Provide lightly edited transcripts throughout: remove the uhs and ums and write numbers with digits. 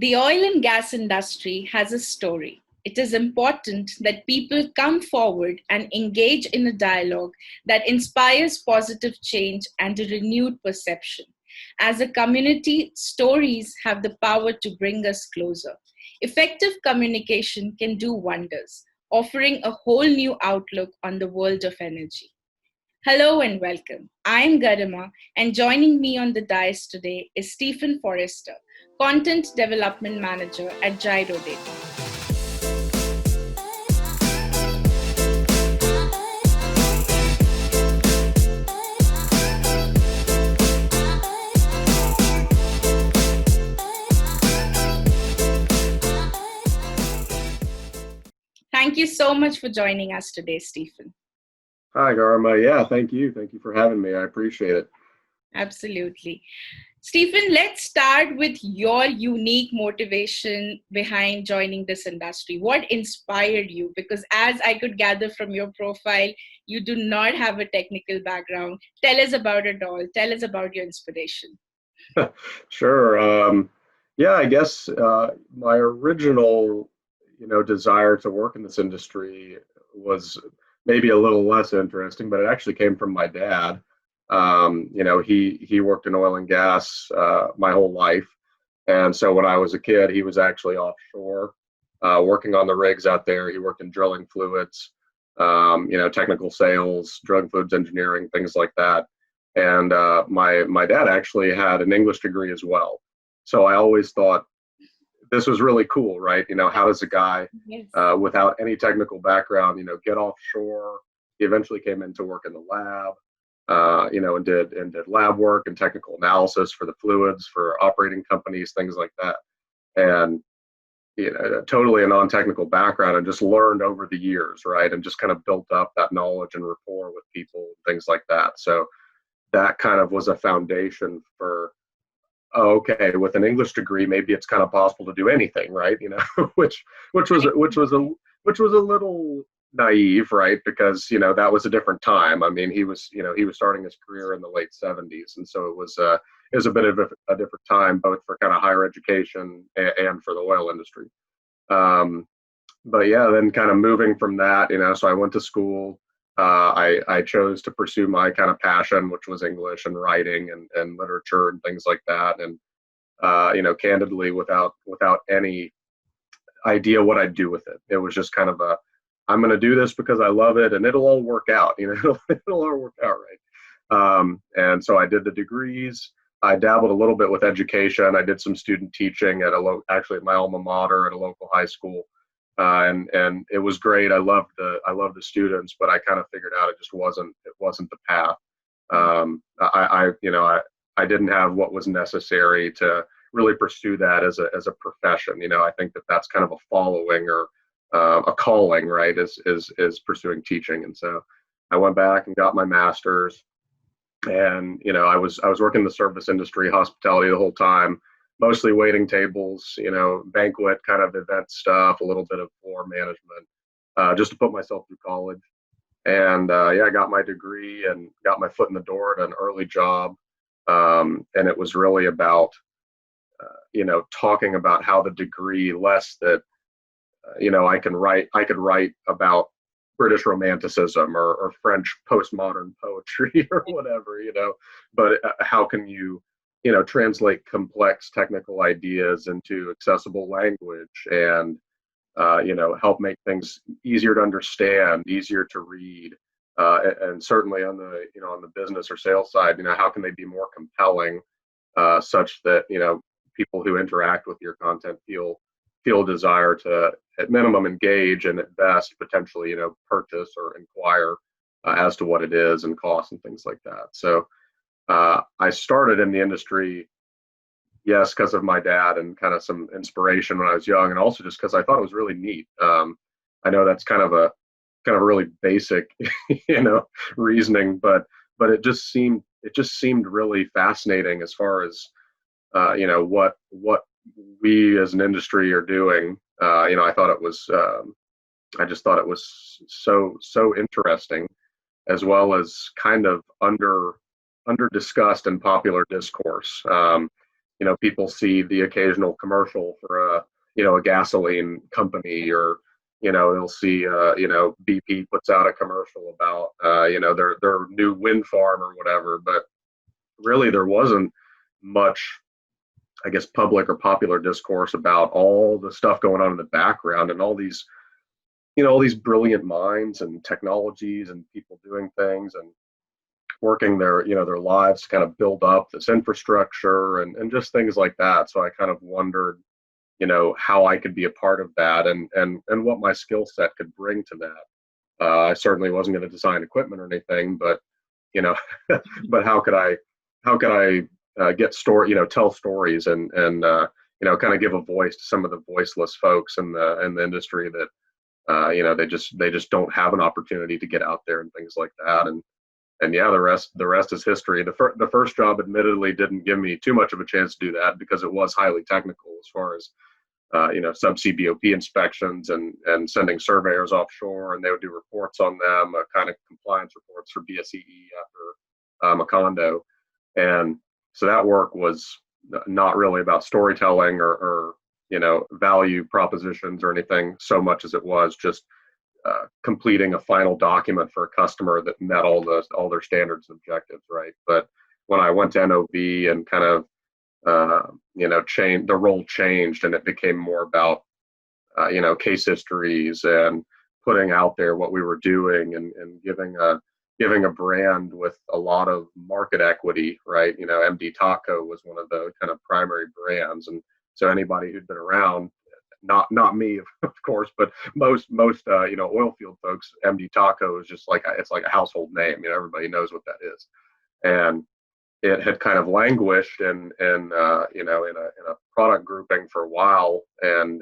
The oil and gas industry has a story. It is important that people come forward and engage in a dialogue that inspires positive change and a renewed perception. As a community, stories have the power to bring us closer. Effective communication can do wonders, offering a whole new outlook on the world of energy. Hello and welcome. I'm Garima, and joining me on the Dais today is Stephen Forrester, Content Development Manager at Gyrodata. Thank you so much for joining us today, Stephen. Hi, Garima. Yeah, thank you. Thank you for having me. I appreciate it. Absolutely. Stephen, let's start with your unique motivation behind joining this industry. What inspired you? Because as I could gather from your profile, you do not have a technical background. Tell us about it all. Tell us about your inspiration. Sure. Yeah, I guess my original, desire to work in this industry was maybe a little less interesting, but it actually came from my dad. He worked in oil and gas my whole life, and so when I was a kid, he was actually offshore, working on the rigs out there. He worked in drilling fluids, technical sales, drilling fluids engineering, things like that. And my dad actually had an English degree as well, so I always thought this was really cool, right? How does a guy without any technical background, get offshore? He eventually came in to work in the lab, and did lab work and technical analysis for the fluids for operating companies, things like that. And totally a non-technical background, and just learned over the years, right? And just kind of built up that knowledge and rapport with people, things like that. So that kind of was a foundation for, oh, okay, with an English degree, maybe it's kind of possible to do anything, right? Which was a little naive, right? Because that was a different time. I mean, he was starting his career in the late '70s, and so it was a bit of a different time, both for kind of higher education and for the oil industry. But yeah, then kind of moving from that, so I went to school. I chose to pursue my kind of passion, which was English and writing and literature and things like that. And, candidly, without any idea what I'd do with it. It was just kind of I'm going to do this because I love it and it'll all work out, it'll all work out right. And so I did the degrees. I dabbled a little bit with education. I did some student teaching at actually at my alma mater at a local high school. And it was great. I loved the students, but I kind of figured out it wasn't the path. I didn't have what was necessary to really pursue that as a profession. I think that's kind of a following or a calling, right? Is pursuing teaching. And so I went back and got my master's, and I was working in the service industry, hospitality the whole time. Mostly waiting tables, banquet kind of event stuff, a little bit of floor management, just to put myself through college. And I got my degree and got my foot in the door at an early job. And it was really about, talking about how the degree, less that, I could write about British Romanticism or French postmodern poetry or whatever, but how can you, translate complex technical ideas into accessible language and, help make things easier to understand, easier to read. And certainly on the business or sales side, how can they be more compelling, such that, people who interact with your content feel a desire to, at minimum, engage, and at best, potentially, purchase or inquire as to what it is and costs and things like that. So, I started in the industry, yes, because of my dad and kind of some inspiration when I was young, and also just because I thought it was really neat. I know that's kind of a really basic, reasoning, but it just seemed really fascinating as far as what we as an industry are doing. I thought it was, I just thought it was so interesting, as well as kind of under discussed in popular discourse. people see the occasional commercial for a gasoline company, or they'll see BP puts out a commercial about their new wind farm or whatever. But really, there wasn't much, I guess, public or popular discourse about all the stuff going on in the background, and all these brilliant minds and technologies and people doing things and working their lives to kind of build up this infrastructure, and just things like that. So I kind of wondered, how I could be a part of that, and what my skill set could bring to that. I certainly wasn't going to design equipment or anything, but you know, but how could I tell stories, and kind of give a voice to some of the voiceless folks in the industry that they just don't have an opportunity to get out there and things like that. And yeah, the rest is history. The first job admittedly didn't give me too much of a chance to do that, because it was highly technical as far as subsea BOP inspections and sending surveyors offshore, and they would do reports on them, kind of compliance reports for BSEE after Macondo. And so that work was not really about storytelling or value propositions or anything so much as it was just completing a final document for a customer that met all their standards and objectives, right? But when I went to NOV and kind of the role changed, and it became more about case histories and putting out there what we were doing, and giving a brand with a lot of market equity, right? MD Taco was one of the kind of primary brands, and so anybody who'd been around, not me, of course, but most oil field folks, MD Taco is just it's like a household name. Everybody knows what that is, and it had kind of languished in a product grouping for a while, and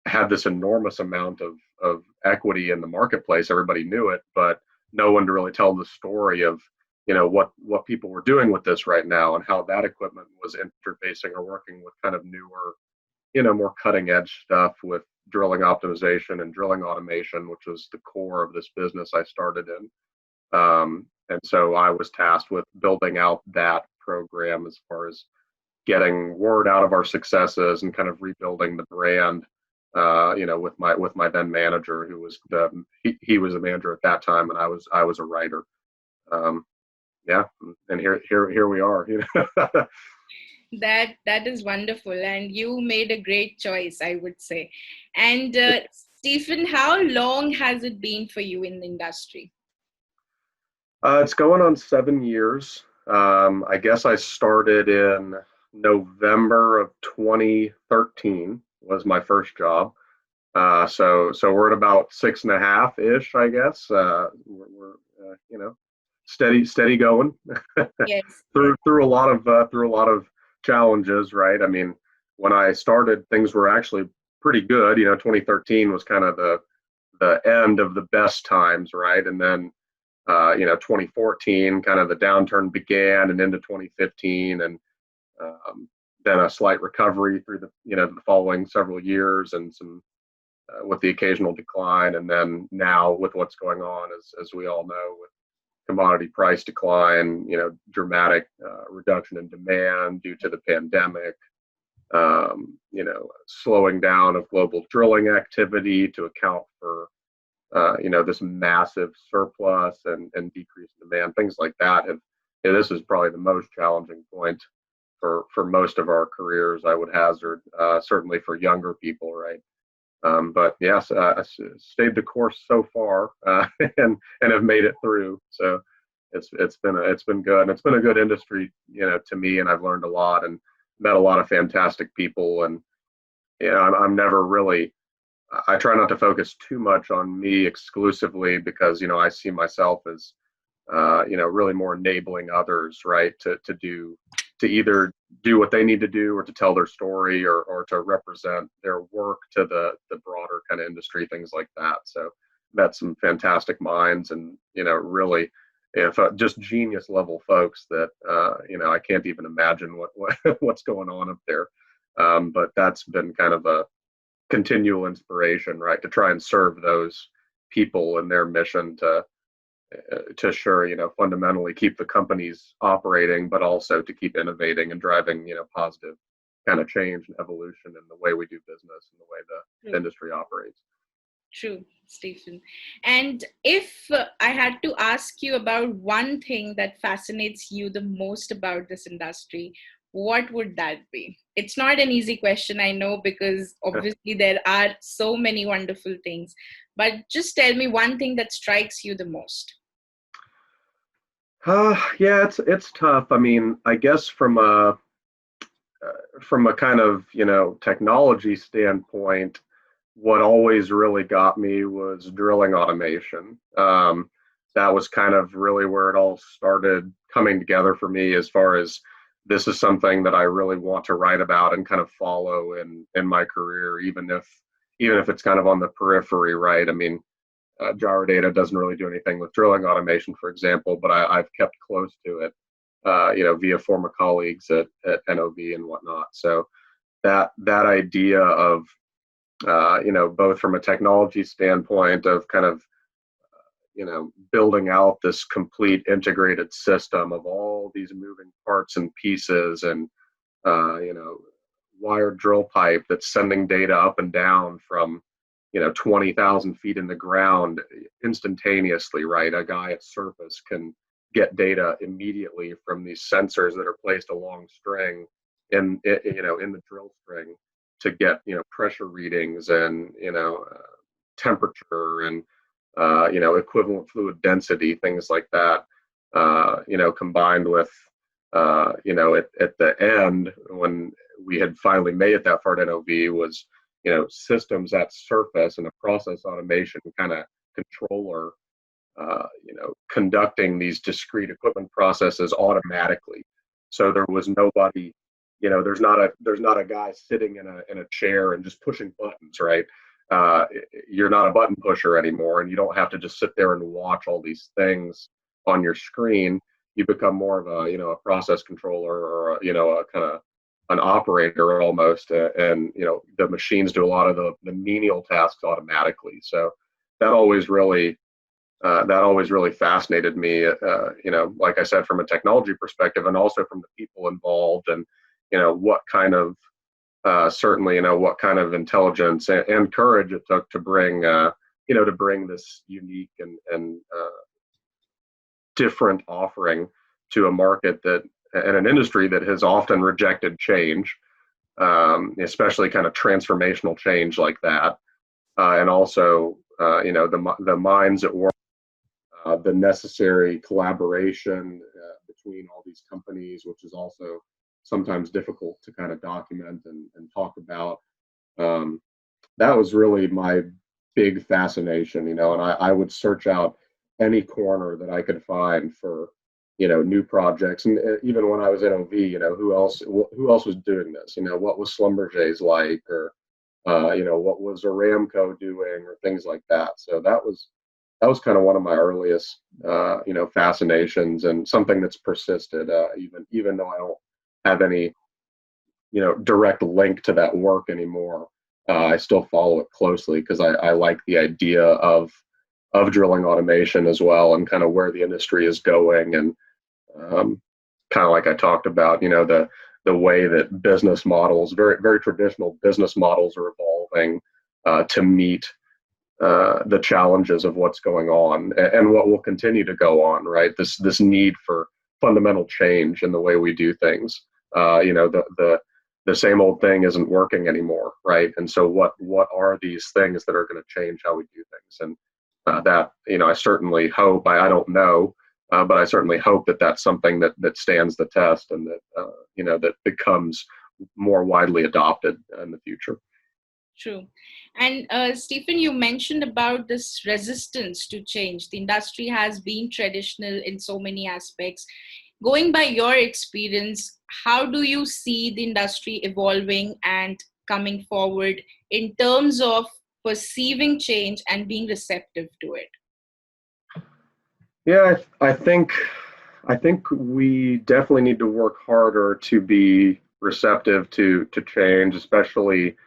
had this enormous amount of equity in the marketplace. Everybody knew it, but no one to really tell the story of what people were doing with this right now, and how that equipment was interfacing or working with kind of newer, more cutting edge stuff with drilling optimization and drilling automation, which was the core of this business I started in. And so I was tasked with building out that program as far as getting word out of our successes and kind of rebuilding the brand. With my then manager, who was he was a manager at that time, and I was a writer. Yeah, and here we are. That is wonderful, and you made a great choice, I would say. And Stephen, how long has it been for you in the industry? It's going on 7 years. I guess I started in November of 2013 was my first job. So we're at about 6.5 ish, I guess. We're steady going. Yes. through a lot of challenges, right? I mean, when I started, things were actually pretty good. 2013 was kind of the end of the best times, right? And then 2014, kind of the downturn began, and into 2015, and then a slight recovery through the following several years, and some with the occasional decline, and then now with what's going on, as we all know, with commodity price decline, dramatic reduction in demand due to the pandemic, slowing down of global drilling activity to account for this massive surplus and decrease in demand, things like that. And this is probably the most challenging point for most of our careers, I would hazard, certainly for younger people, right? But yes, I stayed the course so far, and have made it through. So it's been good, and it's been a good industry, to me, and I've learned a lot and met a lot of fantastic people. And I'm never really, I try not to focus too much on me exclusively, because I see myself as really more enabling others, right, to either do what they need to do, or to tell their story, or to represent their work to the broader kind of industry, things like that. So met some fantastic minds, and really, if just genius level folks that I can't even imagine what's going on up there. But that's been kind of a continual inspiration, right, to try and serve those people in their mission to to sure, fundamentally keep the companies operating, but also to keep innovating and driving, positive kind of change and evolution in the way we do business and the way the industry operates. True, Stephen. And if I had to ask you about one thing that fascinates you the most about this industry, what would that be? It's not an easy question, I know, because obviously there are so many wonderful things. But just tell me one thing that strikes you the most. Yeah, it's tough. I mean, I guess from a kind of technology standpoint, what always really got me was drilling automation. That was kind of really where it all started coming together for me, as far as this is something that I really want to write about and kind of follow in my career, even if it's kind of on the periphery, right? I mean, Gyrodata doesn't really do anything with drilling automation, for example, but I've kept close to it, via former colleagues at NOV and whatnot. So that idea of both from a technology standpoint of kind of building out this complete integrated system of all these moving parts and pieces, and wired drill pipe that's sending data up and down from 20,000 feet in the ground instantaneously, right? A guy at surface can get data immediately from these sensors that are placed along string in the drill string, to get pressure readings and temperature and equivalent fluid density, things like that. Combined with at the end, when we had finally made it that far at NOV, was systems at surface and a process automation kind of controller, conducting these discrete equipment processes automatically. So there was nobody, there's not a guy sitting in a chair and just pushing buttons, right? You're not a button pusher anymore, and you don't have to just sit there and watch all these things on your screen. You become more of a process controller, or a kind of an operator almost, and the machines do a lot of the menial tasks automatically. So that always really fascinated me, like I said, from a technology perspective, and also from the people involved, and what kind of certainly what kind of intelligence and courage it took to bring this unique and different offering to a market that, and an industry that has often rejected change, especially kind of transformational change like that, and also the minds at work, the necessary collaboration between all these companies, which is also sometimes difficult to kind of document and talk about. That was really my big fascination, and I would search out any corner that I could find for new projects. And even when I was at OV, who else was doing this? What was Schlumberger's like, or what was Aramco doing, or things like that. So that was kind of one of my earliest fascinations, and something that's persisted, even though I don't have any direct link to that work anymore. I still follow it closely, because I like the idea of drilling automation as well, and kind of where the industry is going, and kind of like I talked about, the way that business models, very very traditional business models, are evolving to meet the challenges of what's going on, and what will continue to go on, right? This need for fundamental change in the way we do things. The same old thing isn't working anymore, right? And so what are these things that are going to change how we do things? And that I certainly hope, I don't know, but I certainly hope that that's something that stands the test, and that that becomes more widely adopted in the future. True. And Stephen, you mentioned about this resistance to change. The industry has been traditional in so many aspects. Going by your experience, how do you see the industry evolving and coming forward in terms of perceiving change and being receptive to it? Yeah, I think we definitely need to work harder to be receptive to change, especially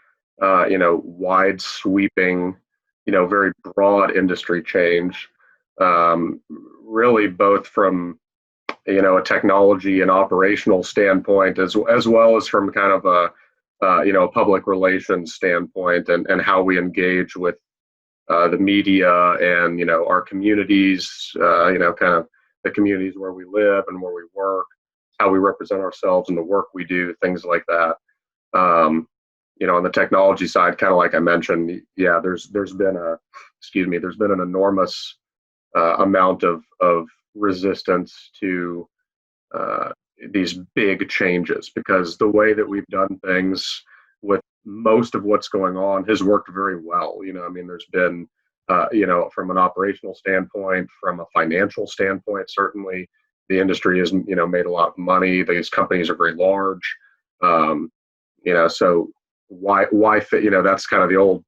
wide sweeping, very broad industry change. really both from a technology and operational standpoint, as well as from kind of a public relations standpoint, and how we engage with the media and our communities, kind of the communities where we live and where we work, how we represent ourselves in the work we do, things like that. On the technology side, kind of like I mentioned, yeah, there's been an enormous amount of resistance to uh, these big changes, because the way that we've done things with most of what's going on has worked very well. I mean, there's been, from an operational standpoint, from a financial standpoint, certainly the industry has, made a lot of money. These companies are very large. Um, so why fit, that's kind of the old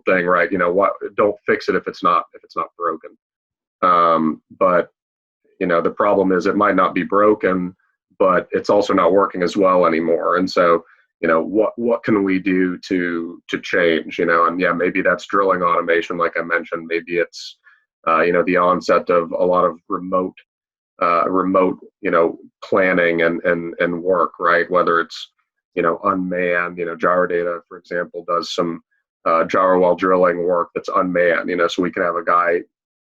thing, right? What, don't fix it if it's not broken. But the problem is it might not be broken, but it's also not working as well anymore. And so, what can we do to change? And yeah, maybe that's drilling automation, like I mentioned. Maybe it's the onset of a lot of remote planning and work, right? Whether it's unmanned. Gyrodata, for example, does some gyro well drilling work that's unmanned. So we can have a guy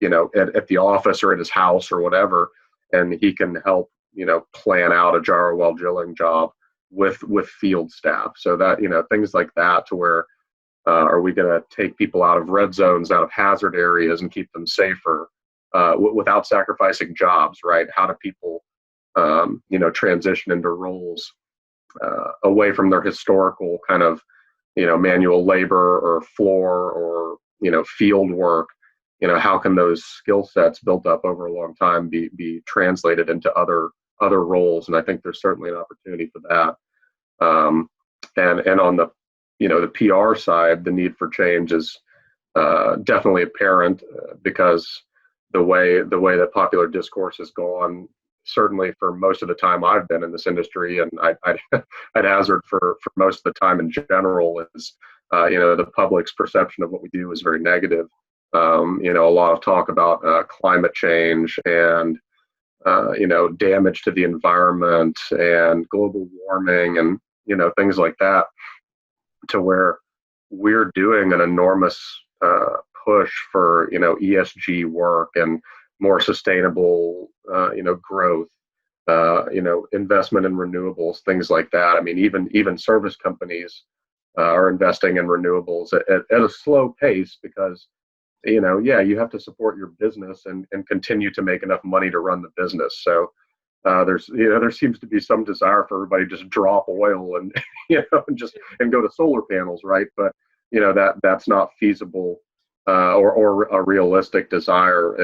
at the office or at his house or whatever, and he can help plan out a gyro well drilling job with field staff. So that things like that, to where are we going to take people out of red zones, out of hazard areas, and keep them safer without sacrificing jobs, right? How do people transition into roles away from their historical kind of manual labor or floor or field work? How can those skill sets built up over a long time be translated into other roles? And I think there's certainly an opportunity for that. And on the PR side, the need for change is definitely apparent, because the way that popular discourse has gone, certainly for most of the time I've been in this industry, and I'd hazard for most of the time in general, is the public's perception of what we do is very negative. A lot of talk about climate change and damage to the environment and global warming and things like that, to where we're doing an enormous push for ESG work and more sustainable growth, investment in renewables, things like that. I mean, even service companies are investing in renewables at a slow pace, because yeah, you have to support your business and continue to make enough money to run the business. So there seems to be some desire for everybody to just drop oil and and go to solar panels, right? But that's not feasible or a realistic desire.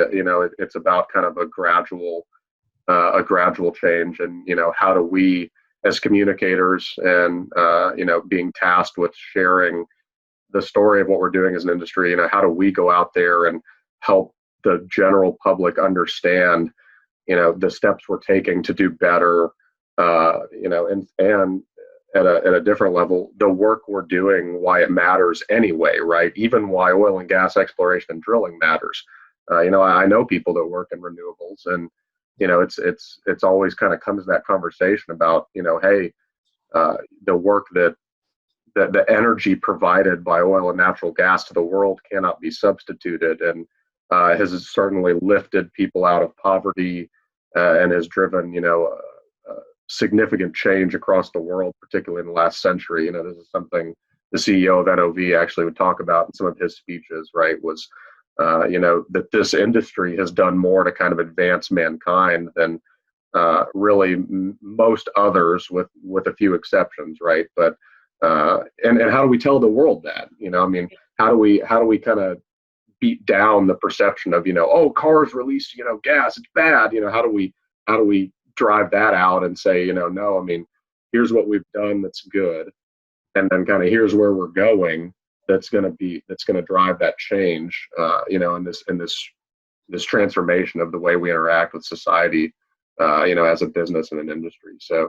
It's about kind of a gradual change, and how do we, as communicators and being tasked with sharing the story of what we're doing as an industry, how do we go out there and help the general public understand the steps we're taking to do better, and at a different level, the work we're doing, why it matters anyway, right? Even why oil and gas exploration and drilling matters. I know people that work in renewables, and it's always kind of comes to that conversation about hey, the work that the energy provided by oil and natural gas to the world cannot be substituted, and has certainly lifted people out of poverty, and has driven significant change across the world, particularly in the last century. This is something the CEO of NOV actually would talk about in some of his speeches, right? Was that this industry has done more to kind of advance mankind than really most others, with a few exceptions, right? But and how do we tell the world that? I mean, how do we kind of beat down the perception of oh, cars release gas, it's bad. How do we drive that out and say no, I mean, here's what we've done that's good, and then kind of here's where we're going, that's going to drive that change in this transformation of the way we interact with society, as a business and an industry. So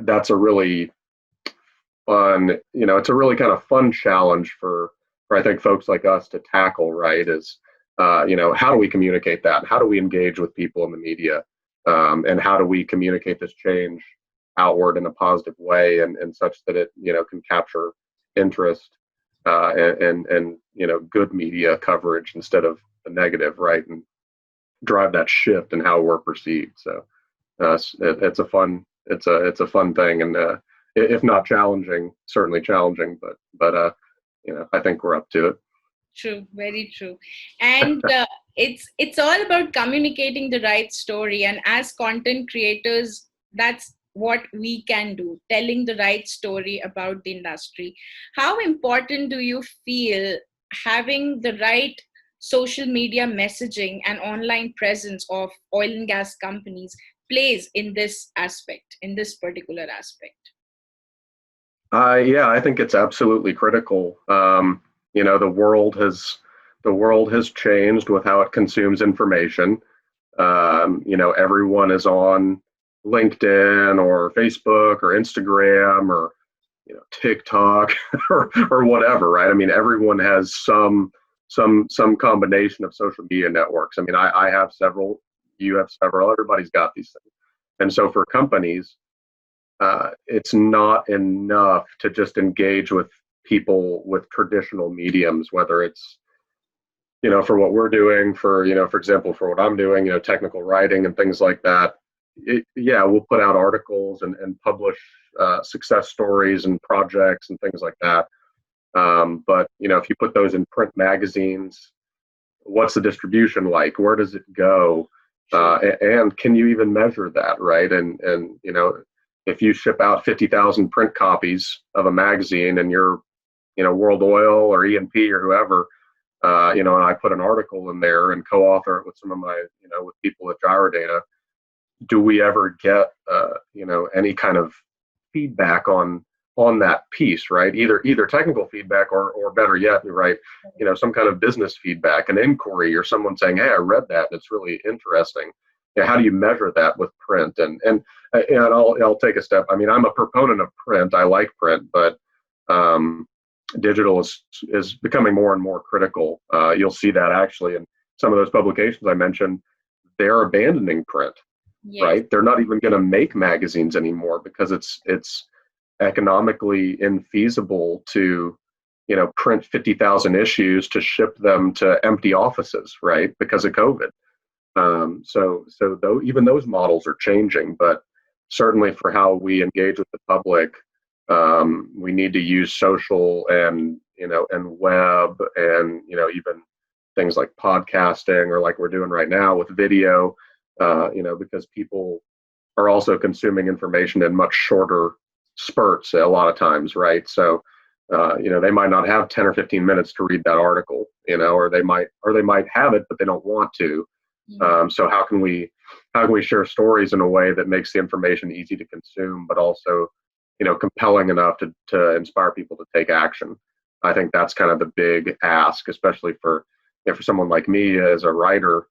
that's a really fun, it's a really kind of fun challenge for I think folks like us to tackle, right? Is how do we communicate that? How do we engage with people in the media? And how do we communicate this change outward in a positive way and such that it, can capture interest and good media coverage instead of the negative, right? And drive that shift in how we're perceived. So it's a fun thing, and if not challenging, certainly challenging. But I think we're up to it. True, very true. And it's all about communicating the right story. And as content creators, that's what we can do, telling the right story about the industry. How important do you feel having the right social media messaging and online presence of oil and gas companies plays in this aspect, in this particular aspect? Yeah, I think it's absolutely critical. The world has changed with how it consumes information. Everyone is on LinkedIn or Facebook or Instagram or TikTok or whatever, right? I mean, everyone has some combination of social media networks. I mean, I have several, you have several, everybody's got these things. And so for companies, it's not enough to just engage with people with traditional mediums, whether it's, for what we're doing, for example, for what I'm doing, technical writing and things like that. Yeah, we'll put out articles and publish success stories and projects and things like that. But, if you put those in print magazines, what's the distribution like? Where does it go? And can you even measure that, right? And if you ship out 50,000 print copies of a magazine and you're, World Oil or E&P or whoever, and I put an article in there and co-author it with some of my, with people at Gyrodata, do we ever get, any kind of feedback on that piece, right? Either technical feedback or better yet, right, some kind of business feedback, an inquiry, or someone saying, "Hey, I read that, and it's really interesting." How do you measure that with print? And I'll take a step. I mean, I'm a proponent of print. I like print, but digital is becoming more and more critical. You'll see that actually in some of those publications I mentioned. They're abandoning print, Yes. right? They're not even going to make magazines anymore because it's economically infeasible to print 50,000 issues to ship them to empty offices, right, because of COVID. So though even those models are changing, but certainly for how we engage with the public, we need to use social and web and even things like podcasting or like we're doing right now with video, because people are also consuming information in much shorter spurts a lot of times, right? So they might not have 10 or 15 minutes to read that article, or they might have it, but they don't want to. So how can we share stories in a way that makes the information easy to consume, but also compelling enough to inspire people to take action? I think that's kind of the big ask, especially for for someone like me as a writer.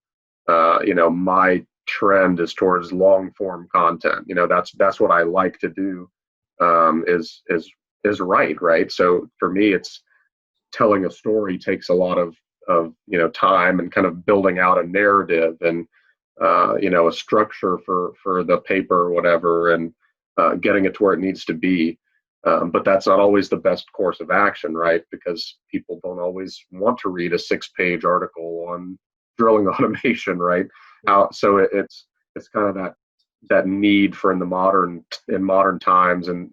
My trend is towards long form content. That's what I like to do. Is right. So for me, it's telling a story takes a lot of time and kind of building out a narrative and a structure for the paper or whatever, and getting it to where it needs to be. But that's not always the best course of action, right? Because people don't always want to read a 6-page article on drilling automation, right? So it's kind of that need for in modern times and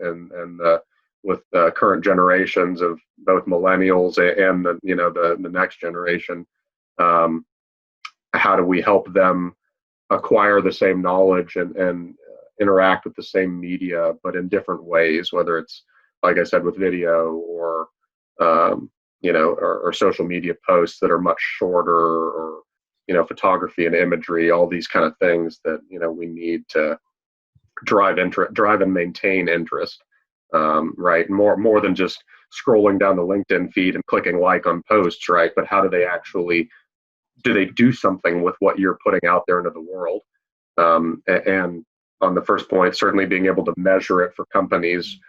with current generations of both millennials and the next generation. How do we help them acquire the same knowledge and interact with the same media, but in different ways, whether it's, like I said, with video or or social media posts that are much shorter, or photography and imagery, all these kind of things that we need to drive and maintain interest, right? More than just scrolling down the LinkedIn feed and clicking like on posts, right? But how do they do something with what you're putting out there into the world? And on the first point, certainly being able to measure it for companies,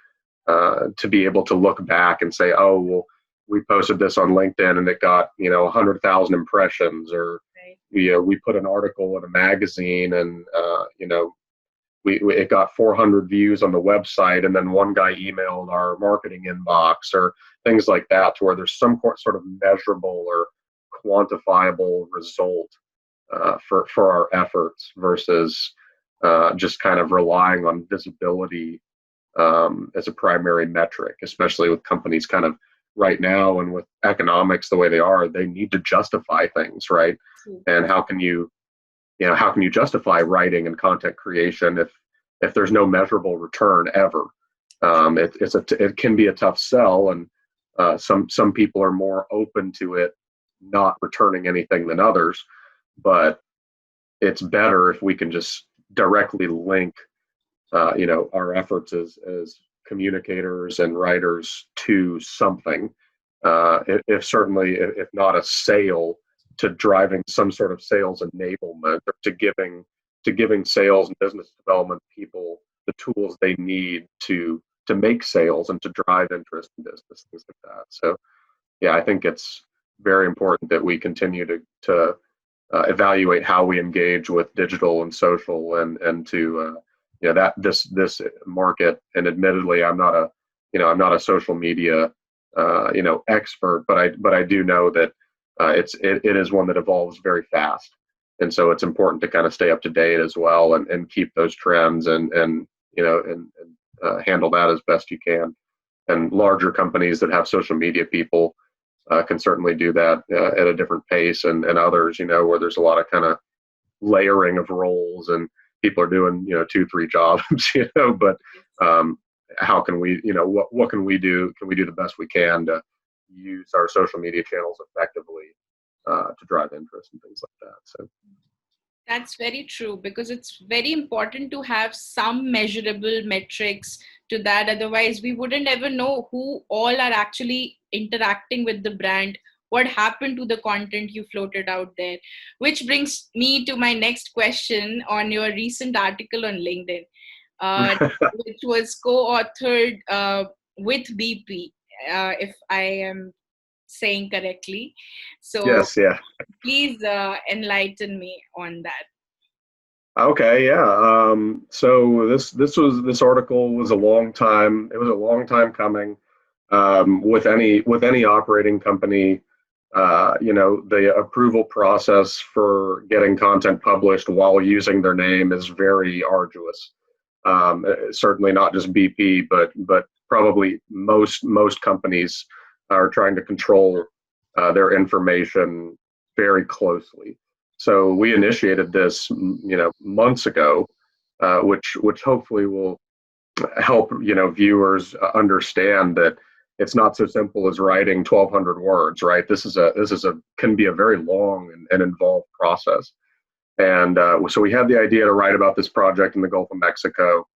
to be able to look back and say, oh, well, we posted this on LinkedIn and it got 100,000 impressions, or we put an article in a magazine and it got 400 views on the website, and then one guy emailed our marketing inbox, or things like that, to where there's some sort of measurable or quantifiable result for our efforts, versus just kind of relying on visibility as a primary metric, especially with companies kind of right now, and with economics the way they are, they need to justify things, right? And how can you justify writing and content creation if there's no measurable return ever? It can be a tough sell, and some people are more open to it not returning anything than others, but it's better if we can just directly link our efforts as communicators and writers to something, if not a sale, to driving some sort of sales enablement, or to giving sales and business development people the tools they need to make sales and to drive interest in business, things like that. So yeah, I think it's very important that we continue to evaluate how we engage with digital and social, and to that this market. And admittedly, I'm not a social media expert, but I do know that it is one that evolves very fast, and so it's important to kind of stay up to date as well, and keep those trends, and handle that as best you can. And larger companies that have social media people can certainly do that at a different pace, and others, where there's a lot of kind of layering of roles, and people are doing 2-3 jobs, but how can we, what can we do? Can we do the best we can to use our social media channels effectively to drive interest and things like that? So that's very true, because it's very important to have some measurable metrics to that. Otherwise, we wouldn't ever know who all are actually interacting with the brand, what happened to the content you floated out there. Which brings me to my next question on your recent article on LinkedIn, which was co-authored with BP, if I am saying correctly. So yes, yeah. please enlighten me on that. Okay, yeah. So this article was a long time. It was a long time coming. With any operating company, the approval process for getting content published while using their name is very arduous. Certainly not just BP, but probably most companies are trying to control their information very closely. So we initiated this, months ago, which hopefully will help viewers understand that it's not so simple as writing 1,200 words, right? This can be a very long and involved process. And so we had the idea to write about this project in the Gulf of Mexico.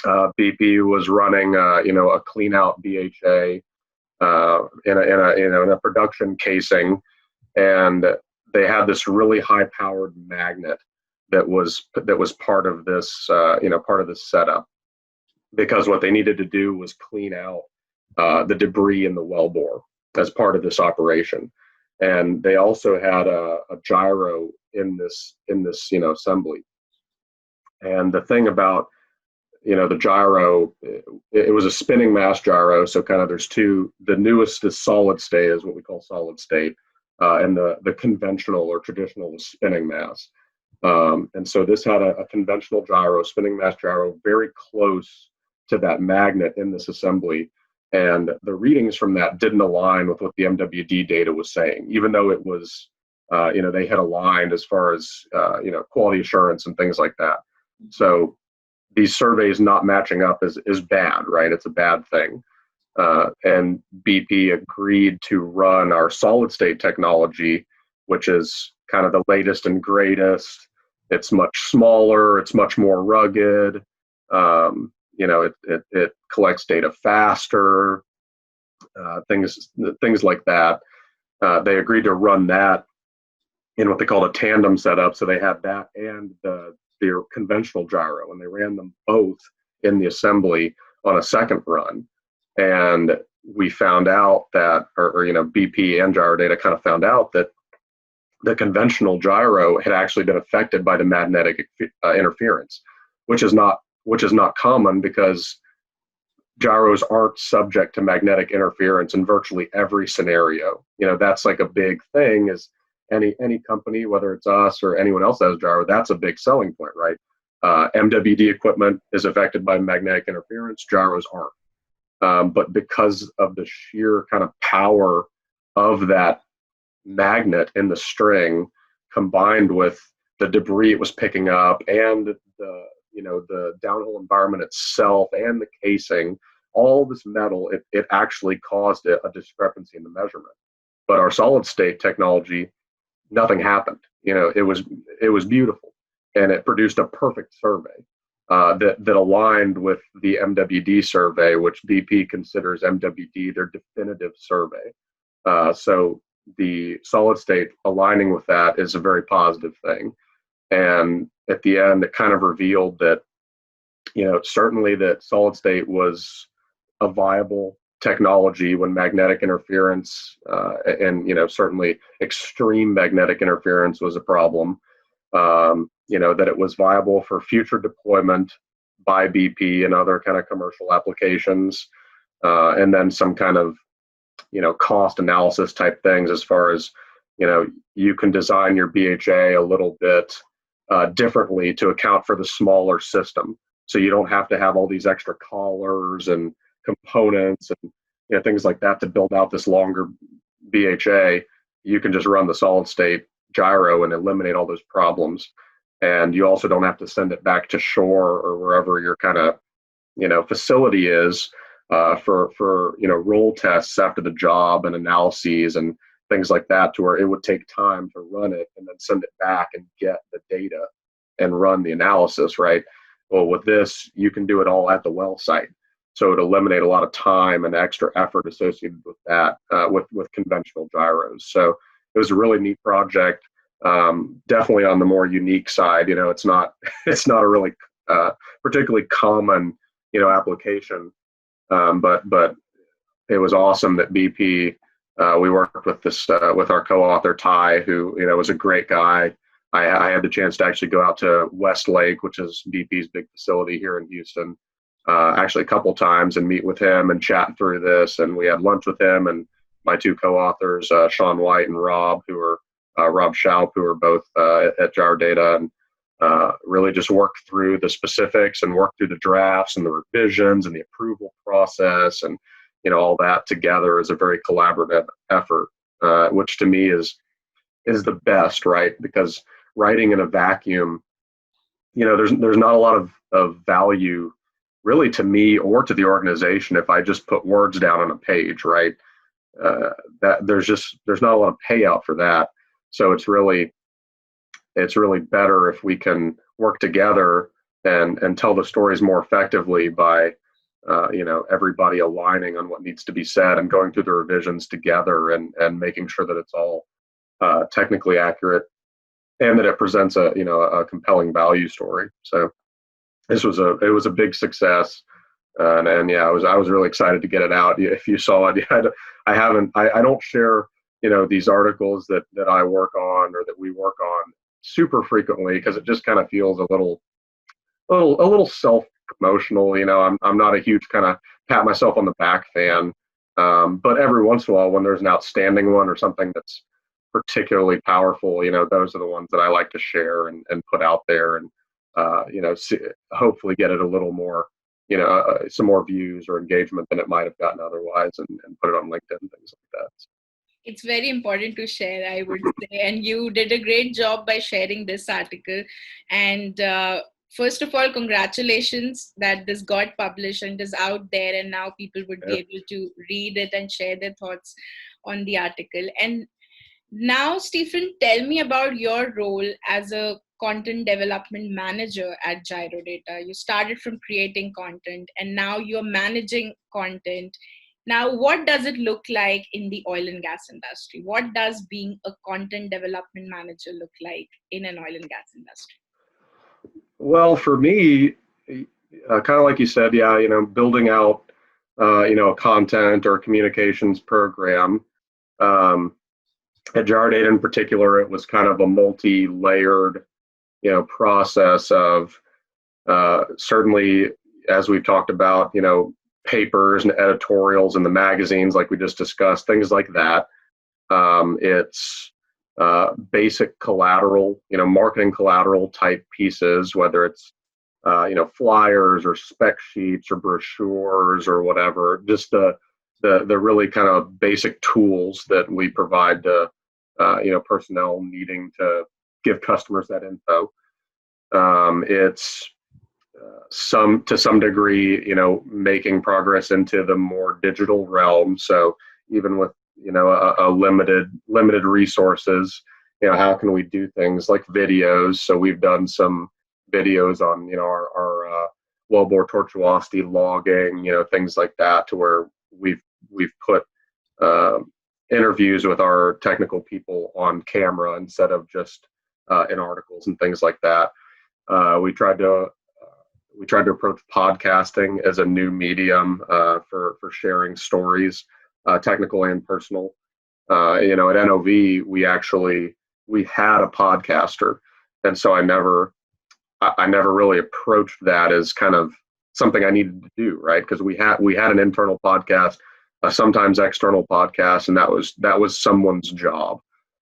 BP was running, a clean out BHA in a production casing, and they had this really high powered magnet that was part of this setup, because what they needed to do was clean out the debris in the wellbore as part of this operation. And they also had a gyro in this assembly. And the thing about the gyro, it was a spinning mass gyro. So kind of there's two. The newest is solid state, is what we call solid state, and the conventional or traditional is spinning mass. And so this had a conventional gyro, spinning mass gyro, very close to that magnet in this assembly. And the readings from that didn't align with what the MWD data was saying, even though it was, they had aligned as far as, quality assurance and things like that. So these surveys not matching up is bad, right? It's a bad thing. And BP agreed to run our solid state technology, which is kind of the latest and greatest. It's much smaller. It's much more rugged. It collects data faster, things like that. They agreed to run that in what they called a tandem setup. So they had that and their conventional gyro, and they ran them both in the assembly on a second run. And we found out that, BP and Gyrodata kind of found out that the conventional gyro had actually been affected by the magnetic interference, which is not common because gyros aren't subject to magnetic interference in virtually every scenario. That's like a big thing. Is any company, whether it's us or anyone else that has gyro, that's a big selling point, right? MWD equipment is affected by magnetic interference. Gyros aren't. But because of the sheer kind of power of that magnet in the string, combined with the debris it was picking up and the downhole environment itself and the casing, all this metal, it actually caused a discrepancy in the measurement. But our solid state technology, nothing happened. It was beautiful, and it produced a perfect survey that aligned with the MWD survey, which BP considers MWD their definitive survey. So the solid state aligning with that is a very positive thing. And at the end, it kind of revealed that, certainly that solid state was a viable technology when magnetic interference and certainly extreme magnetic interference was a problem. That it was viable for future deployment by BP and other kind of commercial applications, and then some kind of cost analysis type things as far as you can design your BHA a little bit differently to account for the smaller system, so you don't have to have all these extra collars and components and things like that to build out this longer BHA. You can just run the solid state gyro and eliminate all those problems, and you also don't have to send it back to shore or wherever your kind of facility is for roll tests after the job and analyses and things like that, to where it would take time to run it and then send it back and get the data and run the analysis, right? Well, with this, you can do it all at the well site, so it eliminate a lot of time and extra effort associated with that with conventional gyros. So it was a really neat project. Definitely on the more unique side. It's not a really particularly common application, but it was awesome that BP. We worked with with our co-author Ty, who was a great guy. I had the chance to actually go out to Westlake, which is BP's big facility here in Houston, actually a couple times, and meet with him and chat through this. And we had lunch with him and my two co-authors, Sean White and Rob Schaup, who are both at Gyrodata, and really just worked through the specifics and worked through the drafts and the revisions and the approval process, and all that together is a very collaborative effort, which to me is the best, right? Because writing in a vacuum, there's not a lot of value really to me or to the organization if I just put words down on a page, right? That there's not a lot of payout for that. So it's really better if we can work together and tell the stories more effectively by everybody aligning on what needs to be said and going through the revisions together and making sure that it's all technically accurate and that it presents a compelling value story. So it was a big success. And yeah, I was really excited to get it out. If you saw it, I don't share these articles that I work on or that we work on super frequently, because it just kind of feels a little self promotional. I'm not a huge kind of pat myself on the back fan, but every once in a while, when there's an outstanding one or something that's particularly powerful, those are the ones that I like to share and put out there, and hopefully get it a little more, some more views or engagement than it might have gotten otherwise, and put it on LinkedIn and things like that. It's very important to share, I would say, and you did a great job by sharing this article. And first of all, congratulations that this got published and is out there, and now people would be able to read it and share their thoughts on the article. And now, Stephen, tell me about your role as a content development manager at Gyrodata. You started from creating content and now you're managing content. Now, what does it look like in the oil and gas industry? What does being a content development manager look like in an oil and gas industry? Well, for me, kind of like you said, yeah, building out a content or communications program. Um, at Gyrodata in particular, it was kind of a multi-layered, process of certainly, as we've talked about, papers and editorials in the magazines, like we just discussed, things like that. It's basic collateral, marketing collateral type pieces, whether it's flyers or spec sheets or brochures or whatever. Just the really kind of basic tools that we provide to personnel needing to give customers that info. It's some to some degree, making progress into the more digital realm. So even with a limited resources, how can we do things like videos? So we've done some videos on our wellbore tortuosity logging, things like that, to where we've put uh, interviews with our technical people on camera instead of just in articles and things like that. We tried to approach podcasting as a new medium for sharing stories, technical and personal. At NOV, we had a podcaster, and so I never really approached that as kind of something I needed to do, right? Because we had an internal podcast, sometimes external podcast, and that was someone's job,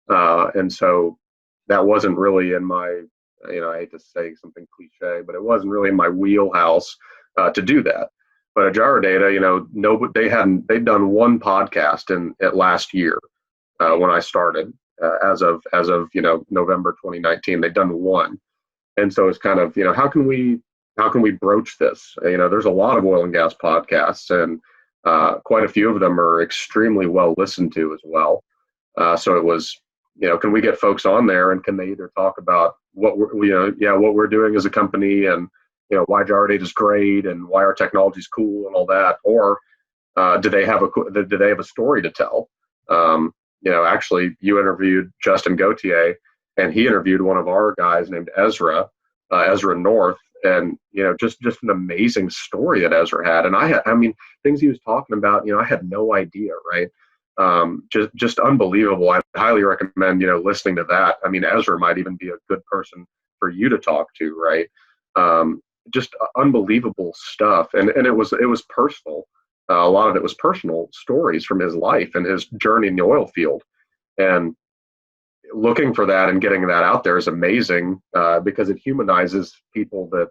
and so that wasn't really in my, I hate to say something cliche, but it wasn't really in my wheelhouse to do that. But at Gyrodata, they'd done one podcast at last year when I started. As of November 2019, they'd done one, and so it's kind of, how can we broach this? There's a lot of oil and gas podcasts, and quite a few of them are extremely well listened to as well. So it was, can we get folks on there, and can they either talk about what we're doing as a company, and why Gyrodata is great and why our technology is cool and all that, or do they have a story to tell? Actually, you interviewed Justin Gauthier, and he interviewed one of our guys named Ezra North, and just an amazing story that Ezra had. And I mean, things he was talking about, I had no idea, right? Just unbelievable. I highly recommend listening to that. I mean, Ezra might even be a good person for you to talk to, right? Just unbelievable stuff, and it was personal. A lot of it was personal stories from his life and his journey in the oil field, and looking for that and getting that out there is amazing, because it humanizes people that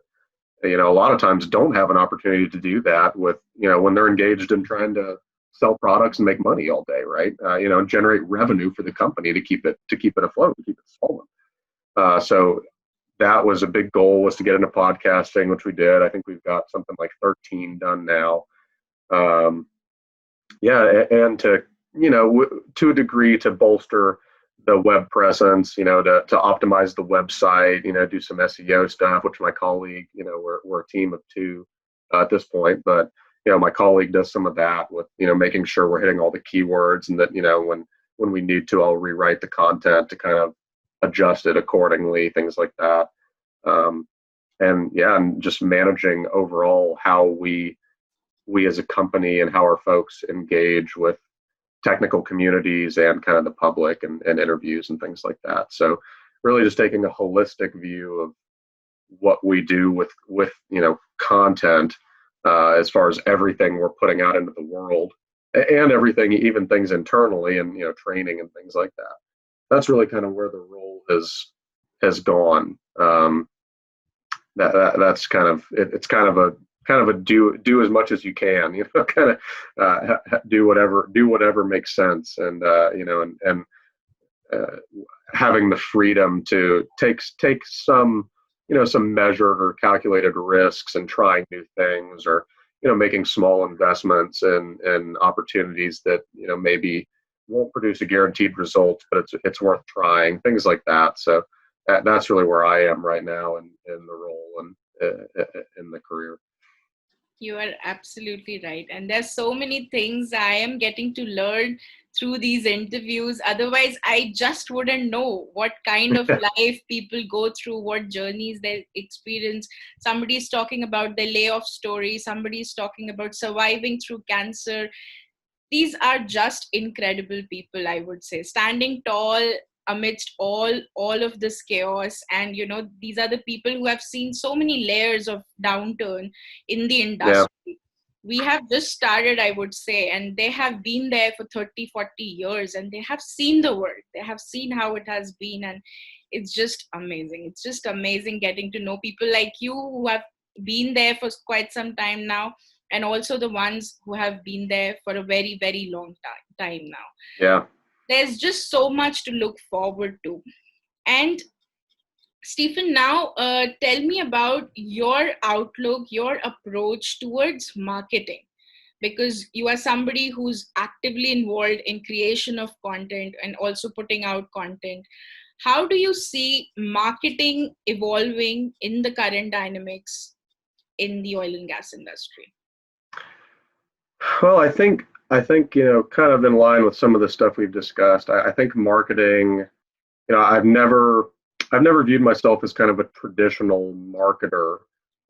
a lot of times don't have an opportunity to do that with when they're engaged in trying to sell products and make money all day, right? Generate revenue for the company to keep it afloat, to keep it solvent. So that was a big goal, was to get into podcasting, which we did. I think we've got something like 13 done now. And to a degree, to bolster the web presence, to optimize the website, do some SEO stuff, which my colleague, we're a team of two at this point, but my colleague does some of that with, making sure we're hitting all the keywords, and that, when we need to, I'll rewrite the content to kind of adjust it accordingly, things like that. And just managing overall how we as a company and how our folks engage with technical communities and kind of the public, and interviews and things like that. So really just taking a holistic view of what we do with content, as far as everything we're putting out into the world, and everything, even things internally, and training and things like that. That's really kind of where the role has gone. That's kind of it, it's kind of a do as much as you can, kind of do whatever makes sense, and uh, having the freedom to take some some measured or calculated risks, and trying new things, or making small investments in opportunities that maybe won't produce a guaranteed result, but it's worth trying, things like that. So that's really where I am right now in the role, and in the career. You are absolutely right. And there's so many things I am getting to learn through these interviews. Otherwise, I just wouldn't know what kind of life people go through, what journeys they experience. Somebody's talking about the layoff story, somebody's talking about surviving through cancer. These are just incredible people, I would say, standing tall amidst all of this chaos. And these are the people who have seen so many layers of downturn in the Yeah, industry. We have just started, I would say, and they have been there for 30, 40 years, and they have seen the world, they have seen how it has been. And it's just amazing, it's just amazing getting to know people like you who have been there for quite some time now, and also the ones who have been there for a very, very long time now. yeah. There's just so much to look forward to. And Stephen, now tell me about your outlook, your approach towards marketing, because you are somebody who's actively involved in creation of content and also putting out content. How do you see marketing evolving in the current dynamics in the oil and gas industry? Well, I think kind of in line with some of the stuff we've discussed. I think marketing. I've never viewed myself as kind of a traditional marketer.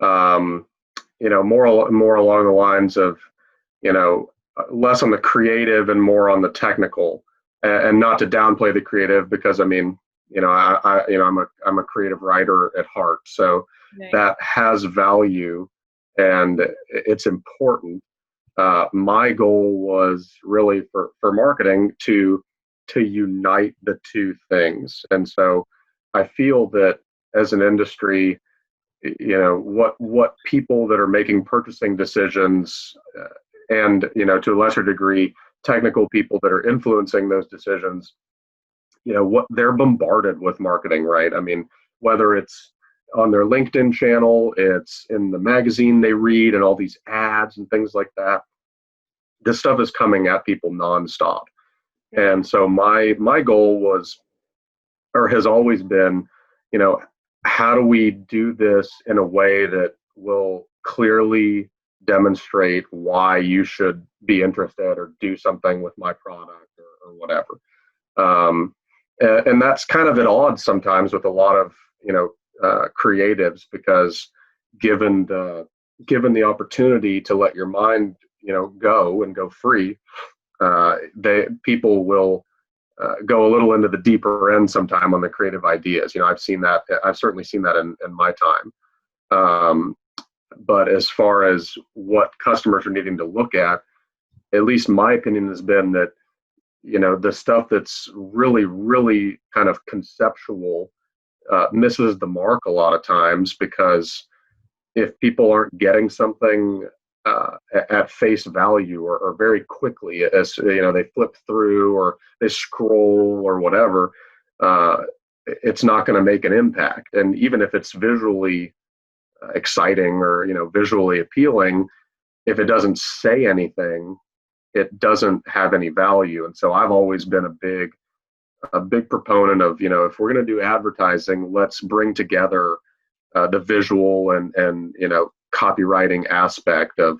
Um, more along the lines of less on the creative and more on the technical, and not to downplay the creative, because I mean, I'm a creative writer at heart, so Right. that has value and it's important. My goal was really for marketing to unite the two things, and so I feel that as an industry, what people that are making purchasing decisions, and to a lesser degree technical people that are influencing those decisions, what they're bombarded with marketing, right? I mean, whether it's on their LinkedIn channel, it's in the magazine they read and all these ads and things like that. This stuff is coming at people nonstop. Right. And so my goal was, or has always been, you know, how do we do this in a way that will clearly demonstrate why you should be interested or do something with my product, or whatever. Um, and that's kind of at odds sometimes with a lot of creatives, because given the given the opportunity to let your mind go and go free, they people will go a little into the deeper end sometime on the creative ideas. I've seen that. I've certainly seen that in my time. Um, but as far as what customers are needing to look at least my opinion has been that the stuff that's really, really kind of conceptual misses the mark a lot of times, because if people aren't getting something at face value, or very quickly, as they flip through or they scroll or whatever, uh, it's not going to make an impact. And even if it's visually exciting or visually appealing, if it doesn't say anything, it doesn't have any value. And so I've always been a big proponent of, if we're going to do advertising, let's bring together the visual and copywriting aspect of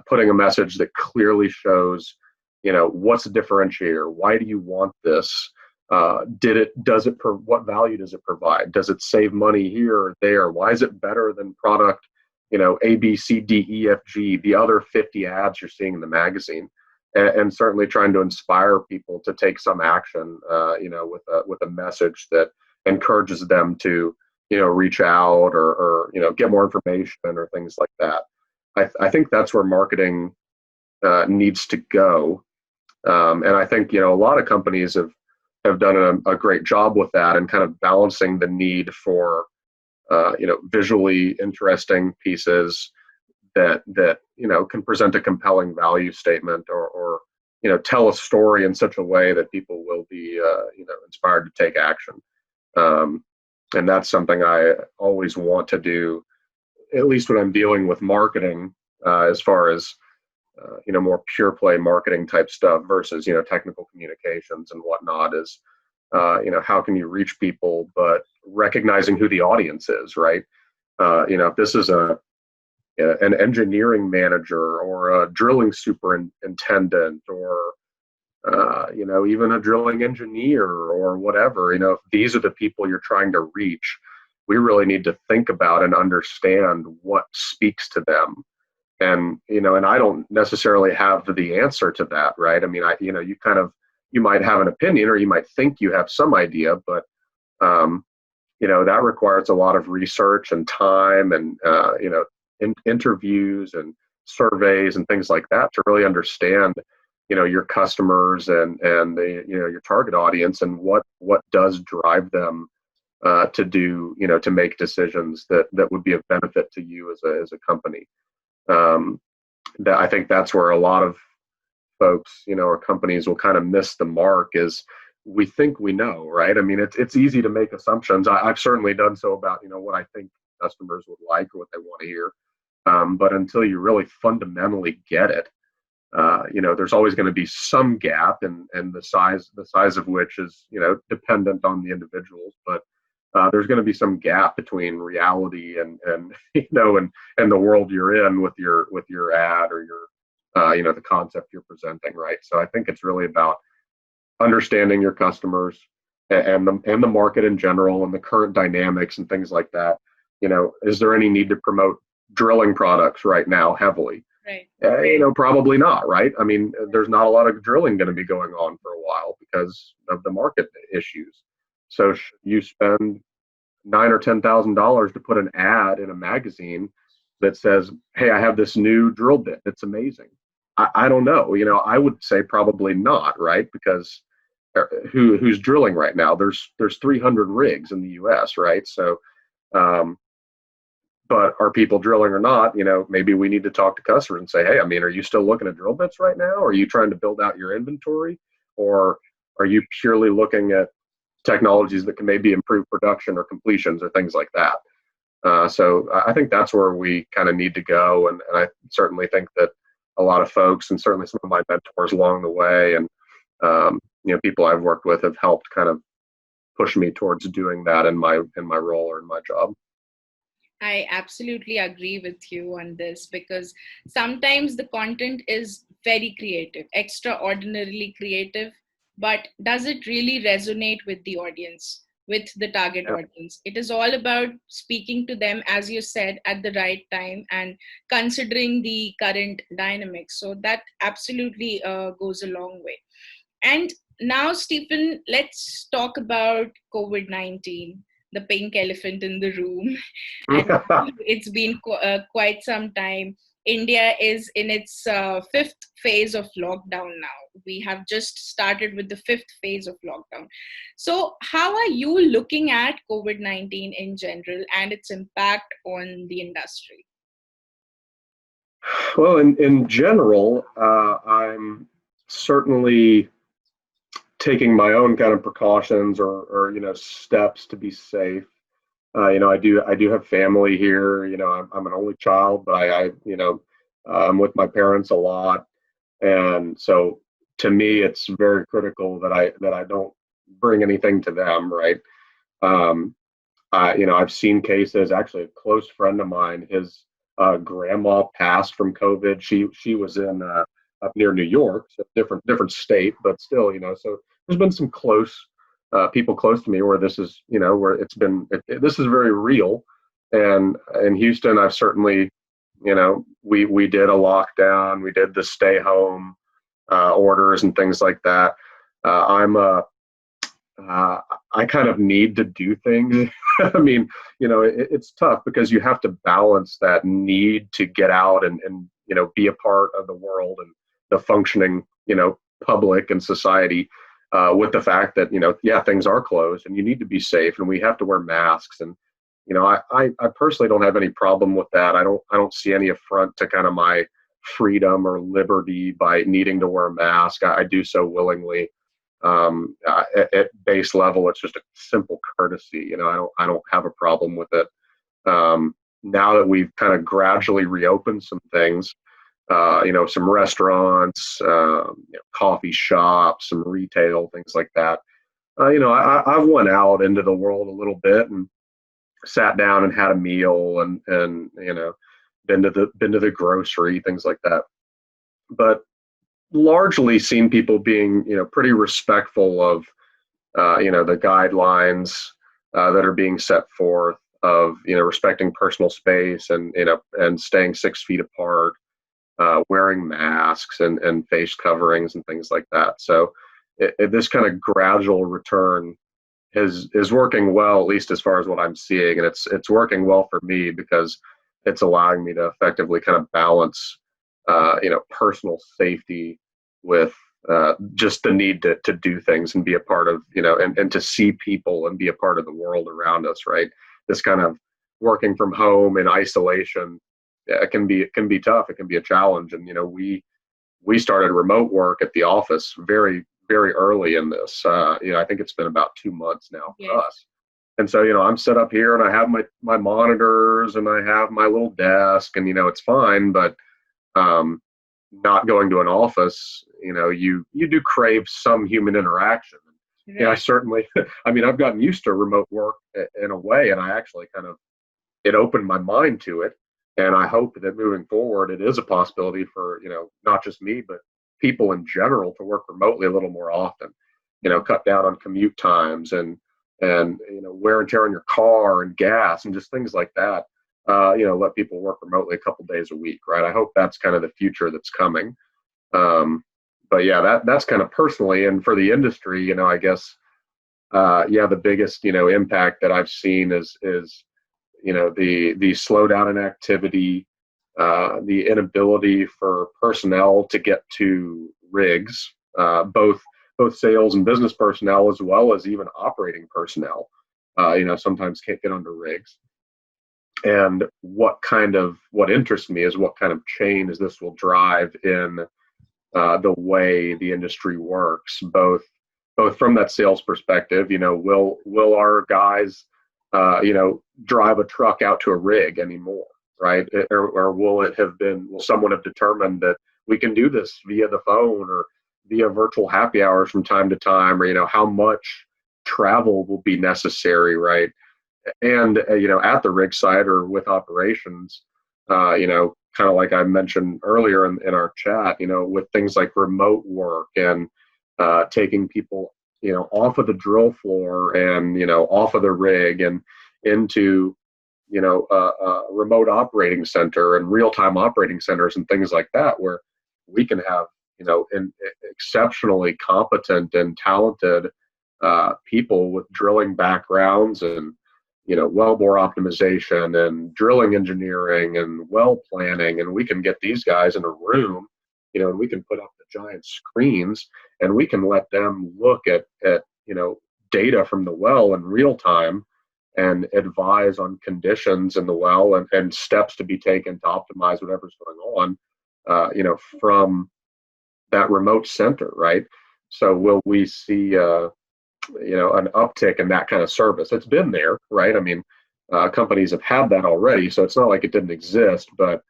putting a message that clearly shows, what's the differentiator? Why do you want this? What value does it provide? Does it save money here or there? Why is it better than product, A, B, C, D, E, F, G, the other 50 ads you're seeing in the magazine? And certainly trying to inspire people to take some action, with a message that encourages them to, reach out, or get more information or things like that. I think that's where marketing needs to go. And I think a lot of companies have done a great job with that, and kind of balancing the need for visually interesting pieces that can present a compelling value statement, or tell a story in such a way that people will be inspired to take action. Um, and that's something I always want to do, at least when I'm dealing with marketing, as far as more pure play marketing type stuff versus technical communications and whatnot, is how can you reach people, but recognizing who the audience is, right? If this is an engineering manager or a drilling superintendent or even a drilling engineer or whatever. If these are the people you're trying to reach, we really need to think about and understand what speaks to them. And I don't necessarily have the answer to that, right? I mean, you might have an opinion or you might think you have some idea, but that requires a lot of research and time and interviews and surveys and things like that to really understand your customers and your target audience and what does drive them to make decisions that would be of benefit to you as a company. That I think that's where a lot of folks, or companies will kind of miss the mark is we think we know, right? I mean, it's easy to make assumptions. I've certainly done so about, what I think customers would like or what they want to hear. But until you really fundamentally get it, there's always going to be some gap and the size of which is, dependent on the individuals, but there's going to be some gap between reality and and the world you're in with your ad or your the concept you're presenting, right? So I think it's really about understanding your customers and the market in general and the current dynamics and things like that. Is there any need to promote drilling products right now heavily? Right. Probably not, right? I mean, there's not a lot of drilling going to be going on for a while because of the market issues. So you spend $9,000 or $10,000 to put an ad in a magazine that says, "Hey, I have this new drill bit. It's amazing." I don't know. I would say probably not, right? Because who's drilling right now? There's 300 rigs in the U.S., right? So, but are people drilling or not? Maybe we need to talk to customers and say, "Hey, I mean, are you still looking at drill bits right now? Are you trying to build out your inventory, or are you purely looking at technologies that can maybe improve production or completions or things like that?" So I think that's where we kind of need to go, and I certainly think that a lot of folks, and certainly some of my mentors along the way, and people I've worked with have helped kind of push me towards doing that in my role or in my job. I absolutely agree with you on this because sometimes the content is very creative, extraordinarily creative, but does it really resonate with the audience, with the target audience? It is all about speaking to them, as you said, at the right time and considering the current dynamics. So that absolutely goes a long way. And now, Stephen, let's talk about COVID-19, the pink elephant in the room. And it's been quite some time. India is in its fifth phase of lockdown now. We have just started with the fifth phase of lockdown. So how are you looking at COVID-19 in general and its impact on the industry? Well, in general, I'm certainly taking my own kind of precautions or steps to be safe. I do have family here. I'm an only child, but I'm with my parents a lot, and so to me, it's very critical that I don't bring anything to them. Right. I've seen cases. Actually, a close friend of mine, his grandma passed from COVID. She was in up near New York, so different state, but still, so there's been some close people close to me where this is, where this is very real. And in Houston, I've certainly, we did a lockdown, we did the stay home orders and things like that. I kind of need to do things. I mean, it's tough because you have to balance that need to get out and be a part of the world and the functioning, public and society with the fact that, things are closed and you need to be safe and we have to wear masks. And, I personally don't have any problem with that. I don't see any affront to kind of my freedom or liberty by needing to wear a mask. I do so willingly. At base level, it's just a simple courtesy. I don't have a problem with it. Now that we've kind of gradually reopened some things, some restaurants, coffee shops, some retail, things like that. I've went out into the world a little bit and sat down and had a meal and been to the grocery, things like that. But largely seen people being, pretty respectful of, the guidelines that are being set forth of, respecting personal space and, and staying 6 feet apart, wearing masks and face coverings and things like that. So this kind of gradual return is working well, at least as far as what I'm seeing, and it's working well for me because it's allowing me to effectively kind of balance, personal safety with just the need to do things and be a part of, and to see people and be a part of the world around us, right? This kind of working from home in isolation, it can be tough. It can be a challenge, and we started remote work at the office very, very early in this. I think it's been about 2 months now for us. And so, I'm set up here and I have my monitors and I have my little desk and, it's fine, but not going to an office, you do crave some human interaction. Right. I certainly, I've gotten used to remote work in a way, and I actually it opened my mind to it. And I hope that moving forward, it is a possibility for, not just me, but people in general to work remotely a little more often, cut down on commute times and wear and tear on your car and gas and just things like that. Let people work remotely a couple days a week, right? I hope that's kind of the future that's coming. But yeah, that's kind of personally, and for the industry, I guess, the biggest, impact that I've seen is the slowdown in activity, the inability for personnel to get to rigs, both sales and business personnel, as well as even operating personnel, sometimes can't get onto rigs. And what interests me is what kind of change this will drive in the way the industry works, both from that sales perspective. Will our guys drive a truck out to a rig anymore, right? Or will someone have determined that we can do this via the phone or via virtual happy hours from time to time, or how much travel will be necessary, right? And at the rig site or with operations, kind of like I mentioned earlier in our chat, with things like remote work and taking people off of the drill floor and off of the rig and into a remote operating center and real-time operating centers and things like that, where we can have exceptionally competent and talented people with drilling backgrounds and wellbore optimization and drilling engineering and well planning, and we can get these guys in a room, and we can put up the giant screens and we can let them look at data from the well in real time and advise on conditions in the well and steps to be taken to optimize whatever's going on, from that remote center, right? So will we see an uptick in that kind of service? It's been there, right? Companies have had that already, so it's not like it didn't exist, but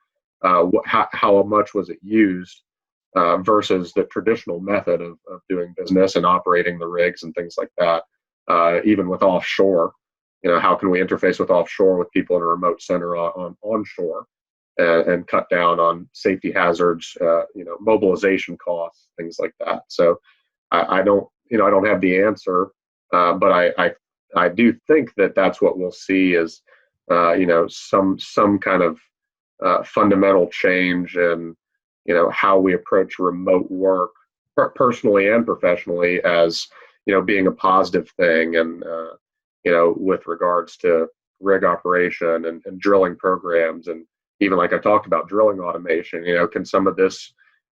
how much was it used versus the traditional method of doing business and operating the rigs and things like that, even with offshore. How can we interface with offshore with people in a remote center on onshore and cut down on safety hazards, mobilization costs, things like that. So I don't have the answer, but I do think that that's what we'll see is, some kind of fundamental change in, how we approach remote work, personally and professionally, as being a positive thing, and with regards to rig operation and drilling programs, and even like I talked about drilling automation.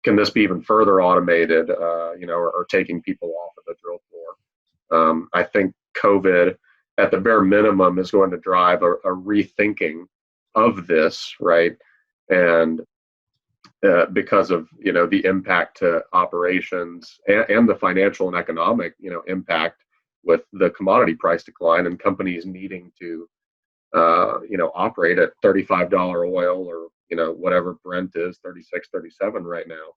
Can this be even further automated, or taking people off of the drill floor? I think COVID, at the bare minimum, is going to drive a rethinking of this, right? And because of the impact to operations and the financial and economic impact with the commodity price decline and companies needing to operate at $35 oil, or whatever Brent is, 36, 37 right now.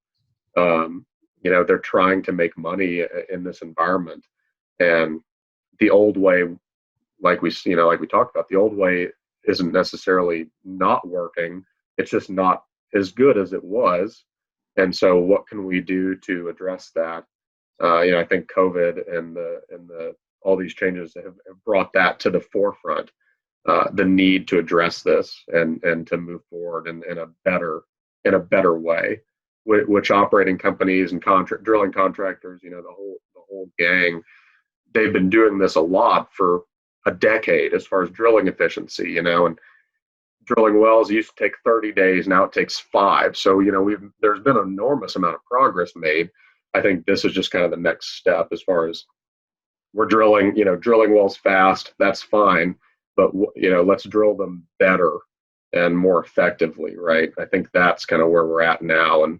They're trying to make money in this environment, and the old way, like we talked about, the old way isn't necessarily not working. it's just not as good as it was. And so what can we do to address that? I think COVID and the all these changes have brought that to the forefront, the need to address this and to move forward in a better way, which operating companies and drilling contractors, the whole gang, they've been doing this a lot for a decade as far as drilling efficiency, and drilling wells used to take 30 days, now it takes 5. So there's been an enormous amount of progress made. I think this is just kind of the next step as far as we're drilling wells fast, that's fine, but let's drill them better and more effectively, right? I think that's kind of where we're at now, and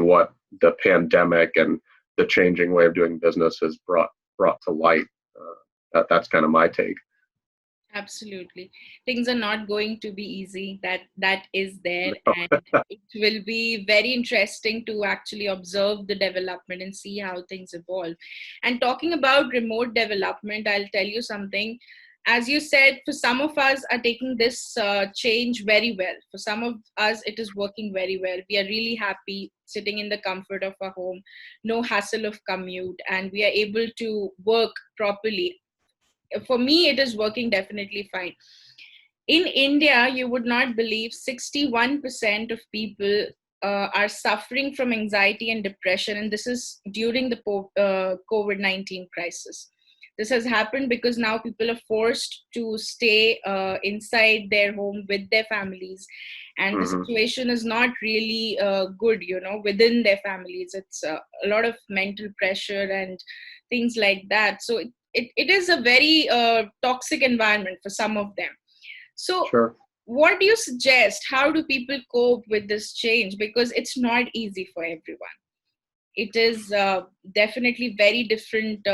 what the pandemic and the changing way of doing business has brought to light. That's kind of my take. Absolutely. Things are not going to be easy. That is there. No. And it will be very interesting to actually observe the development and see how things evolve. And talking about remote development, I'll tell you something. As you said, for some of us are taking this change very well. For some of us, it is working very well. We are really happy sitting in the comfort of our home, no hassle of commute, and we are able to work properly. For me, it is working definitely fine. In India, you would not believe 61% of people are suffering from anxiety and depression, and this is during the COVID-19 crisis. This has happened because now people are forced to stay inside their home with their families, and the Mm-hmm. situation is not really good, within their families. It's a lot of mental pressure and things like that. So it is a very toxic environment for some of them. So Sure. what do you suggest? How do people cope with this change? Because it's not easy for everyone. It is definitely very different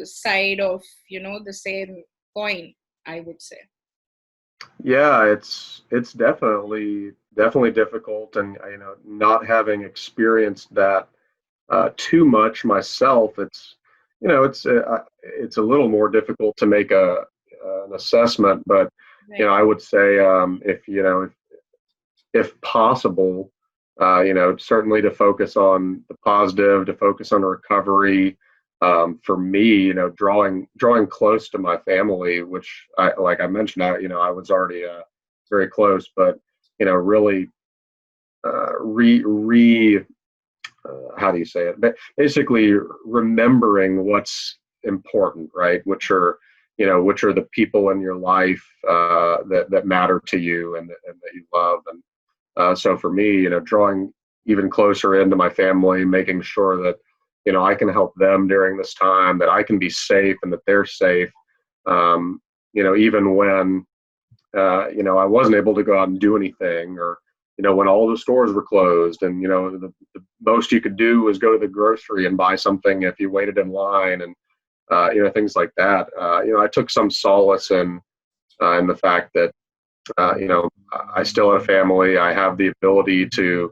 side of, the same coin, I would say. Yeah, it's definitely difficult, and not having experienced that too much myself, it's a little more difficult to make an assessment. But Right. I would say, if possible, certainly to focus on the positive, to focus on recovery. For me, drawing close to my family, which like I mentioned, I was already very close, but really re how do you say it? But basically, remembering what's important, right? Which are the people in your life that matter to you and that you love. And so for me, drawing even closer into my family, making sure that I can help them during this time, that I can be safe and that they're safe. Even when I wasn't able to go out and do anything, or when all the stores were closed, and the most you could do was go to the grocery and buy something if you waited in line, and things like that. I took some solace in the fact that I still have a family. I have the ability to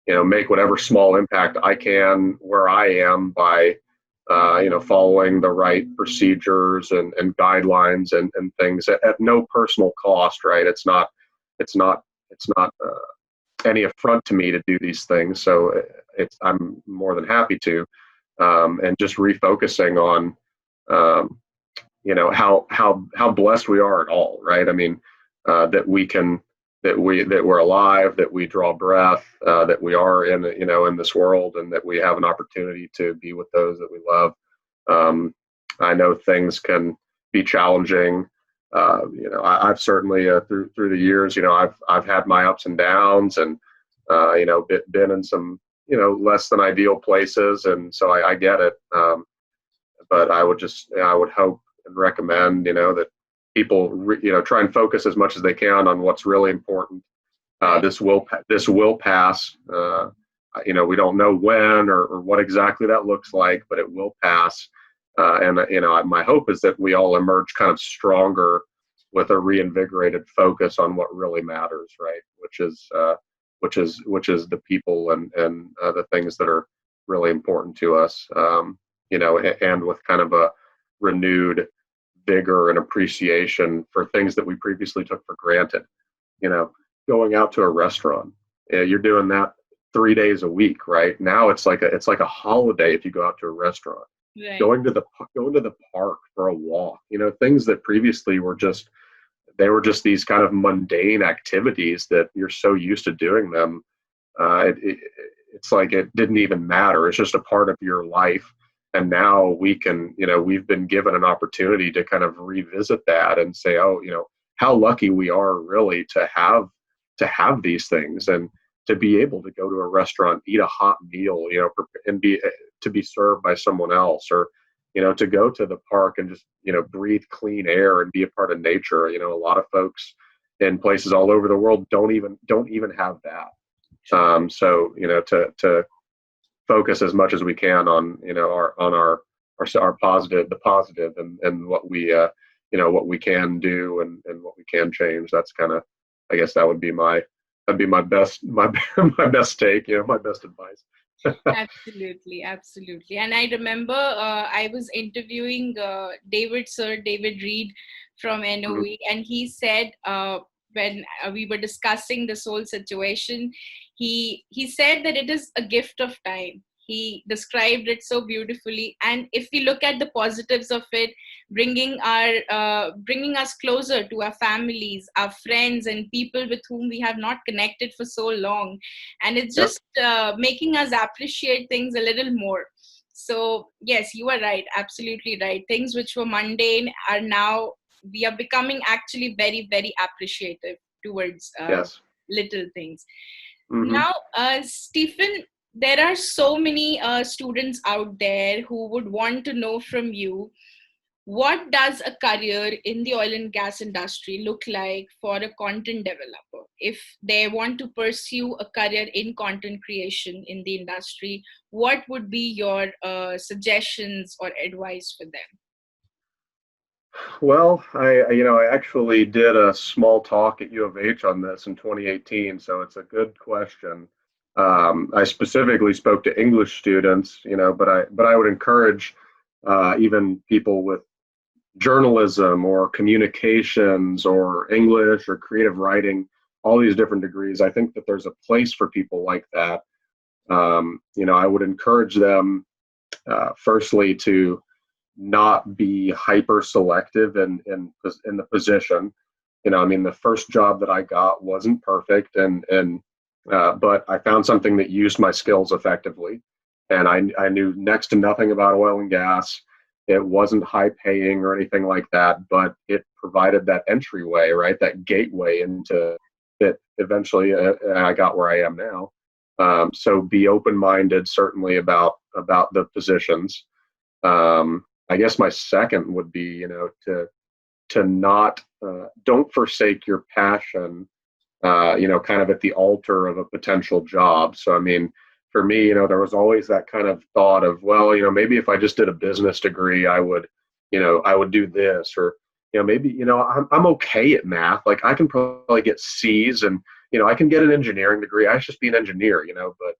make whatever small impact I can where I am by following the right procedures and guidelines and things at no personal cost, right? It's not any affront to me to do these things. So I'm more than happy to, and just refocusing on, how blessed we are at all, right? I mean, that we're alive, that we draw breath, that we are in this world, and that we have an opportunity to be with those that we love. I know things can be challenging. I've certainly through the years, I've had my ups and downs, and been in some less than ideal places, and so I get it. But I would hope and recommend that people try and focus as much as they can on what's really important. This will pass. We don't know when or what exactly that looks like, but it will pass. And my hope is that we all emerge kind of stronger with a reinvigorated focus on what really matters, right? Which is the people and the things that are really important to us. And with kind of a renewed vigor and appreciation for things that we previously took for granted. Going out to a restaurant, You're doing that 3 days a week, right? Now it's like a holiday if you go out to a restaurant, Right. going to the park for a walk. Things that previously were just these kind of mundane activities that you're so used to doing them. It's like it didn't even matter. It's just a part of your life. And now we've been given an opportunity to kind of revisit that and say, oh, how lucky we are really to have these things, and to be able to go to a restaurant, eat a hot meal, and to be served by someone else, or to go to the park and just breathe clean air and be a part of nature. A lot of folks in places all over the world don't even have that. True. So to focus as much as we can on our positive, the positive, and what we can do, and what we can change. That's kind of, I guess that'd be my best my best take, my best advice. Absolutely, absolutely. And I remember I was interviewing David Reed from Mhm. NOE, and he said when we were discussing this whole situation, he said that it is a gift of time. He described it so beautifully, and if we look at the positives of it, bringing us closer to our families, our friends, and people with whom we have not connected for so long, and it's Yep. just making us appreciate things a little more. So yes, you are right, absolutely right. Things which were mundane are now, we are becoming actually very, very appreciative towards Yes. little things. Hmm. Now, Stephen, there are so many students out there who would want to know from you, what does a career in the oil and gas industry look like for a content developer? If they want to pursue a career in content creation in the industry, what would be your suggestions or advice for them? Well, I actually did a small talk at U of H on this in 2018, so it's a good question. I specifically spoke to English students, but I would encourage even people with journalism or communications or English or creative writing, all these different degrees. I think that there's a place for people like that. I would encourage them, firstly, to not be hyper selective in the position. I mean, the first job that I got wasn't perfect, but I found something that used my skills effectively, and I knew next to nothing about oil and gas. It wasn't high paying or anything like that, but it provided that entryway, right? That gateway into it. Eventually, I got where I am now. So be open minded, certainly about the positions. I guess my second would be, to not don't forsake your passion, kind of at the altar of a potential job. So I mean, for me, there was always that kind of thought of, well, maybe if I just did a business degree, I would do this, or maybe I'm okay at math. Like I can probably get C's, and I can get an engineering degree. I should just be an engineer, but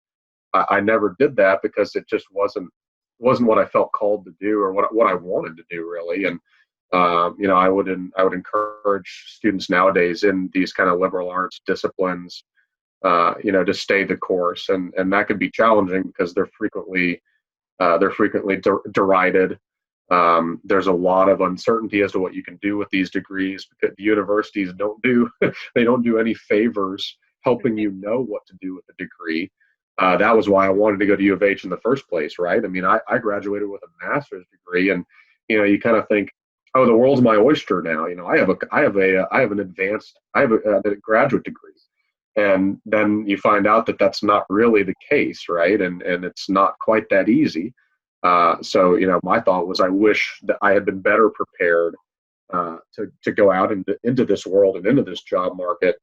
I never did that because it just wasn't what I felt called to do, or what I wanted to do really. And I would encourage students nowadays in these kind of liberal arts disciplines, to stay the course, and that can be challenging because they're frequently derided. There's a lot of uncertainty as to what you can do with these degrees, because the universities don't do any favors helping you know what to do with the degree. That was why I wanted to go to U of H in the first place, right? I mean, I graduated with a master's degree, and you kind of think, oh, the world's my oyster now. I have a graduate degree, and then you find out that that's not really the case, right? And it's not quite that easy. So my thought was, I wish that I had been better prepared to go out into this world and into this job market,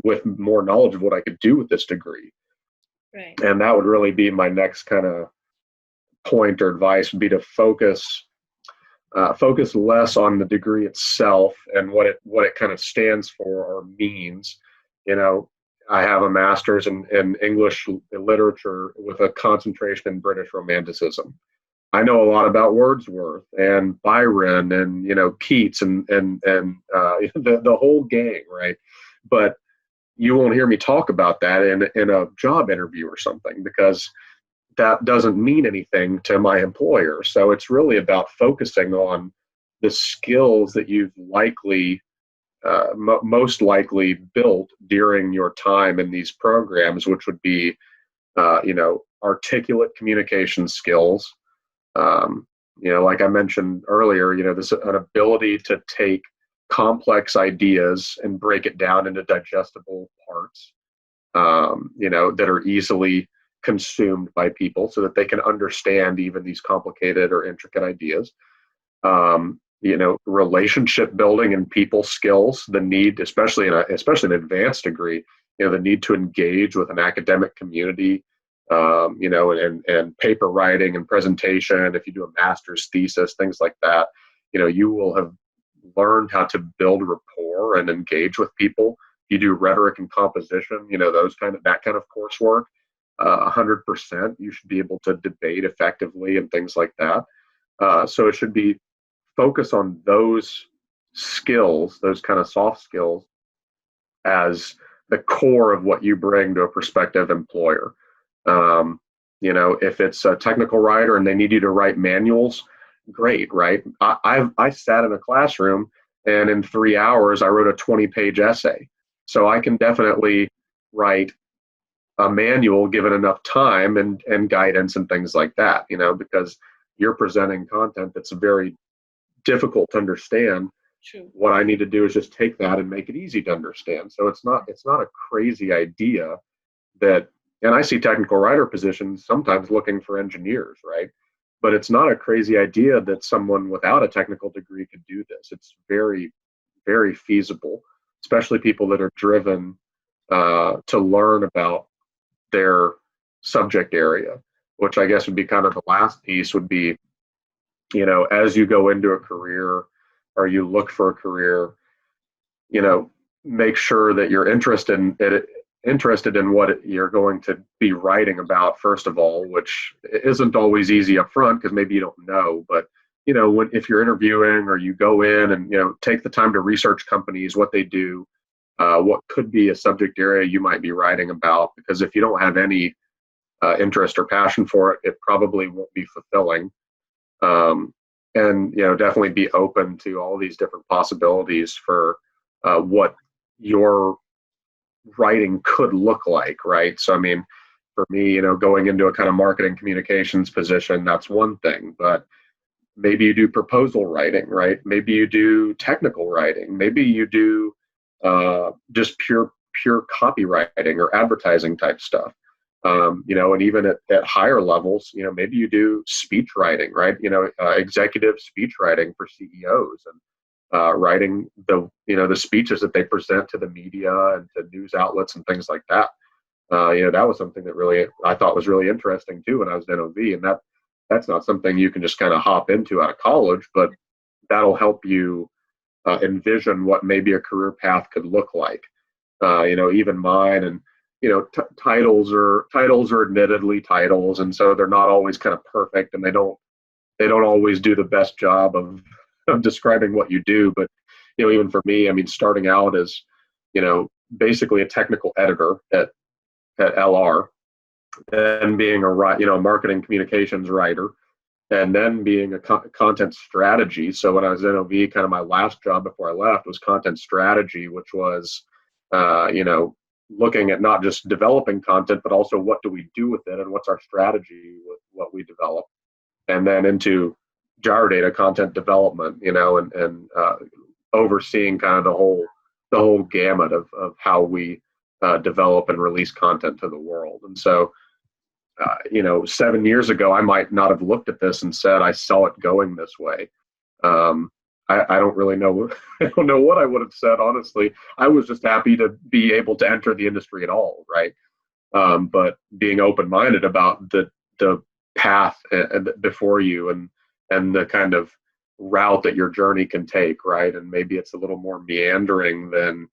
with more knowledge of what I could do with this degree. Right. And that would really be my next kind of point or advice, would be to focus less on the degree itself and what it kind of stands for or means. You know, I have a master's in English literature with a concentration in British Romanticism. I know a lot about Wordsworth and Byron and Keats and the whole gang, right? But you won't hear me talk about that in a job interview or something, because that doesn't mean anything to my employer. So it's really about focusing on the skills that you've most likely built during your time in these programs, which would be, articulate communication skills. Like I mentioned earlier, this an ability to take complex ideas and break it down into digestible parts, that are easily consumed by people so that they can understand even these complicated or intricate ideas. Relationship building and people skills, the need, especially an advanced degree, the need to engage with an academic community, and paper writing and presentation. If you do a master's thesis, things like that, you will have learned how to build rapport and engage with people. You do rhetoric and composition, that kind of coursework. 100%, you should be able to debate effectively and things like that. So it should be focus on those skills, those kind of soft skills, as the core of what you bring to a prospective employer. If it's a technical writer and they need you to write manuals, great, right? I sat in a classroom and in 3 hours I wrote a 20-page essay. So I can definitely write a manual given enough time and guidance and things like that, because you're presenting content that's very difficult to understand. True. What I need to do is just take that and make it easy to understand. So it's not a crazy idea that, and I see technical writer positions sometimes looking for engineers, right? But it's not a crazy idea that someone without a technical degree could do this. It's very, very feasible, especially people that are driven to learn about their subject area, which I guess would be kind of the last piece would be, as you go into a career or you look for a career, make sure that you're interested in what you're going to be writing about, first of all, which isn't always easy up front because maybe you don't know. But, if you're interviewing or you go in and, take the time to research companies, what they do, what could be a subject area you might be writing about, because if you don't have any interest or passion for it, it probably won't be fulfilling. And definitely be open to all these different possibilities for what your writing could look like, right? So I mean, for me, going into a kind of marketing communications position, that's one thing, but maybe you do proposal writing, right? Maybe you do technical writing. Maybe you do just pure copywriting or advertising type stuff. And even at higher levels, maybe you do speech writing, right? Executive speech writing for CEOs and writing the speeches that they present to the media and to news outlets and things like that. That was something that really I thought was really interesting too when I was at NOV, and that's not something you can just kind of hop into out of college, but that'll help you envision what maybe a career path could look like. Even mine, and titles are admittedly titles, and so they're not always kind of perfect, and they don't always do the best job of describing what you do. But even for me, I mean, starting out as basically a technical editor at LR, then being a marketing communications writer, and then being a content strategy. So when I was at NOV, kind of my last job before I left was content strategy, which was looking at not just developing content, but also what do we do with it and what's our strategy with what we develop. And then into Gyrodata content development, and overseeing kind of the whole gamut of how we develop and release content to the world. And so, 7 years ago, I might not have looked at this and said I saw it going this way. I don't really know. I don't know what I would have said, honestly. I was just happy to be able to enter the industry at all, right? But being open-minded about the path before you and the kind of route that your journey can take, right? And maybe it's a little more meandering than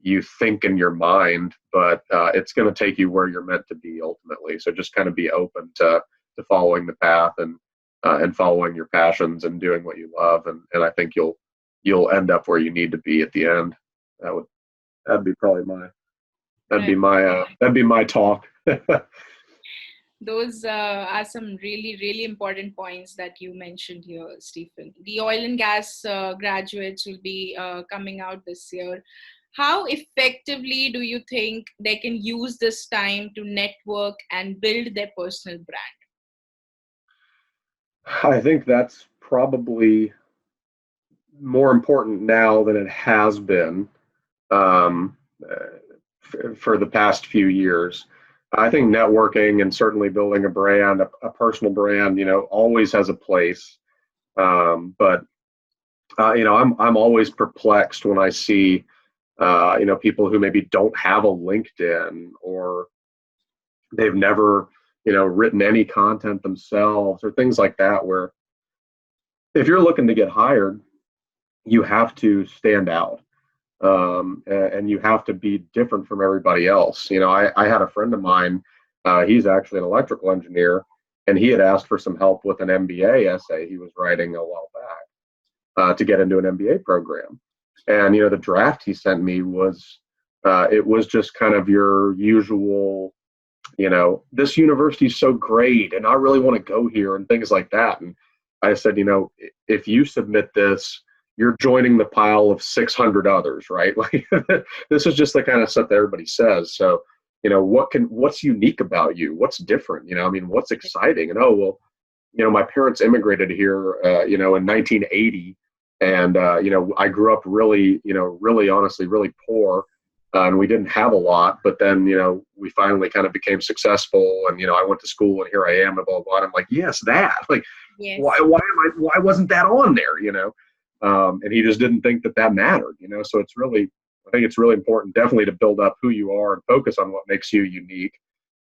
you think in your mind, but it's going to take you where you're meant to be ultimately. So just kind of be open to following the path and following your passions and doing what you love, and I think you'll end up where you need to be at the end. That'd be probably Right. That'd be my talk. Those are some really, really important points that you mentioned here, Stephen. The oil and gas graduates will be coming out this year. How effectively do you think they can use this time to network and build their personal brand? I think that's probably more important now than it has been um, for the past few years. I think networking and certainly building a brand, a personal brand, always has a place. But I'm always perplexed when I see people who maybe don't have a LinkedIn, or they've never written any content themselves, or things like that, where if you're looking to get hired, you have to stand out, and you have to be different from everybody else. I had a friend of mine, he's actually an electrical engineer, and he had asked for some help with an MBA essay he was writing a while back, to get into an MBA program. And the draft he sent me was, it was just kind of your usual, this university is so great and I really want to go here and things like that. And I said, if you submit this, you're joining the pile of 600 others, right? Like, this is just the kind of stuff that everybody says. So, what's unique about you? What's different? What's exciting? And, oh, well, my parents immigrated here, in 1980. And, I grew up really, really honestly, really poor. And we didn't have a lot, but then, we finally kind of became successful, and, I went to school, and here I am, and blah, blah, blah. And I'm like, yes, that, like, Yes. why wasn't that on there? And he just didn't think that mattered, so I think it's really important, definitely, to build up who you are and focus on what makes you unique,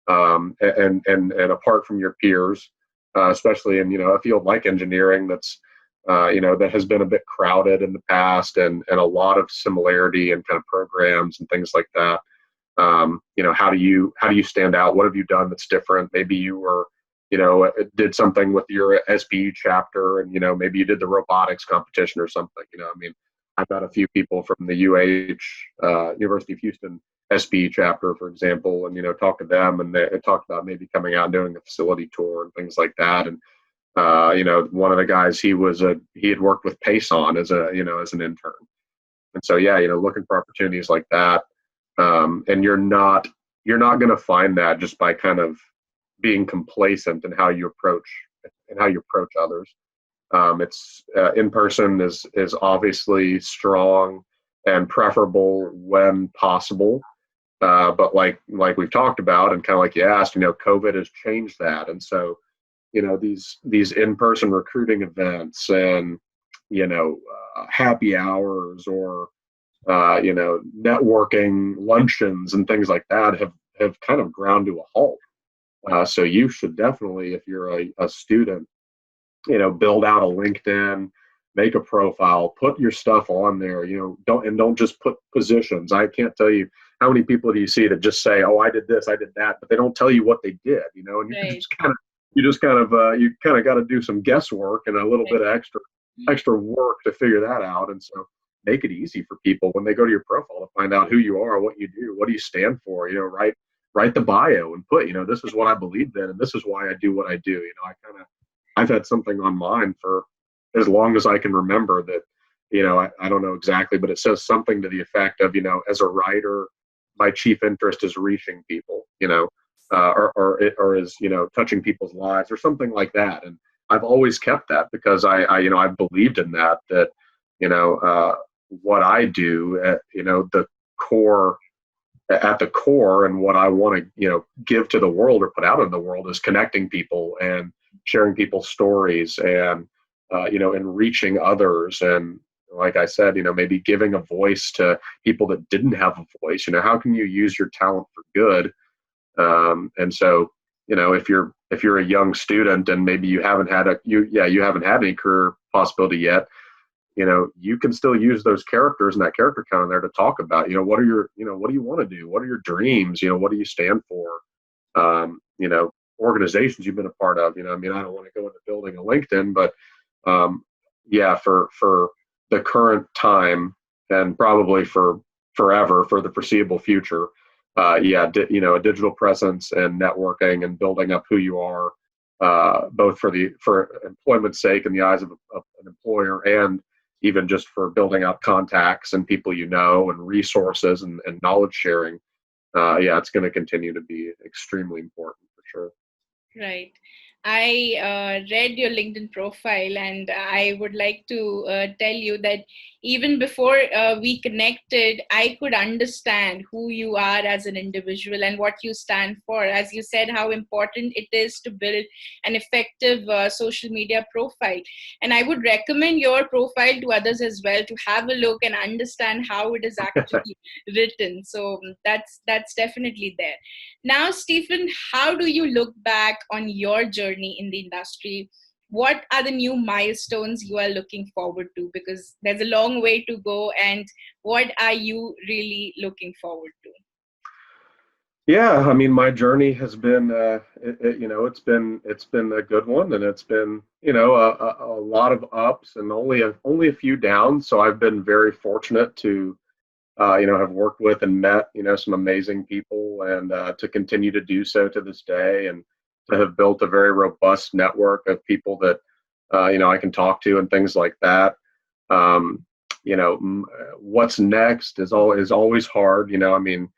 and apart from your peers, especially in, a field like engineering that's, that has been a bit crowded in the past, and a lot of similarity and kind of programs and things like that. How do you stand out? What have you done that's different? Maybe you were, did something with your SBE chapter, and, maybe you did the robotics competition or something. I've got a few people from the University of Houston SBE chapter, for example, and, talked to them, and they talked about maybe coming out and doing a facility tour and things like that. And one of the guys, he had worked with Payson as an intern. And so, yeah, looking for opportunities like that. And you're not going to find that just by kind of being complacent in how you approach others. It's in person is obviously strong and preferable when possible. But like we've talked about, and kind of like you asked, COVID has changed that. And so, these in-person recruiting events, and, happy hours, or, networking luncheons and things like that have kind of ground to a halt. So you should definitely, if you're a student, build out a LinkedIn, make a profile, put your stuff on there, don't just put positions. I can't tell you how many people do you see that just say, oh, I did this, I did that, but they don't tell you what they did, and Right. you kind of got to do some guesswork and a little bit of extra work to figure that out. And so make it easy for people when they go to your profile to find out who you are, what you do, what do you stand for, write the bio and put, this is what I believed in, and this is why I do what I do. I've had something on mine for as long as I can remember that, I don't know exactly, but it says something to the effect of, as a writer, my chief interest is reaching people, or is, touching people's lives, or something like that. And I've always kept that, because I believed in that, what I do at, the core, and what I want to, give to the world or put out in the world, is connecting people and sharing people's stories, and, and reaching others. And like I said, maybe giving a voice to people that didn't have a voice. How can you use your talent for good? And so, if you're a young student, and maybe you haven't had any career possibility yet, you can still use those characters and that character count in there to talk about, what do you want to do? What are your dreams? What do you stand for? Organizations you've been a part of, I don't want to go into building a LinkedIn, but, yeah, for the current time, and probably for forever, for the foreseeable future, a digital presence and networking and building up who you are, both for employment's sake in the eyes of an employer, and even just for building up contacts and people and resources and knowledge sharing. It's going to continue to be extremely important for sure. Right. I read your LinkedIn profile, and I would like to tell you that even before we connected, I could understand who you are as an individual and what you stand for. As you said, how important it is to build an effective social media profile. And I would recommend your profile to others as well to have a look and understand how it is actually written. So that's definitely there. Now, Stephen, how do you look back on your journey in the industry? What are the new milestones you are looking forward to? Because there's a long way to go, and what are you really looking forward to? Yeah, I mean, my journey has been, it's been a good one, and it's been, a lot of ups and only a few downs. So I've been very fortunate to, have worked with and met, some amazing people, and to continue to do so to this day, and to have built a very robust network of people that, I can talk to and things like that. Um, what's next is always hard. I mean,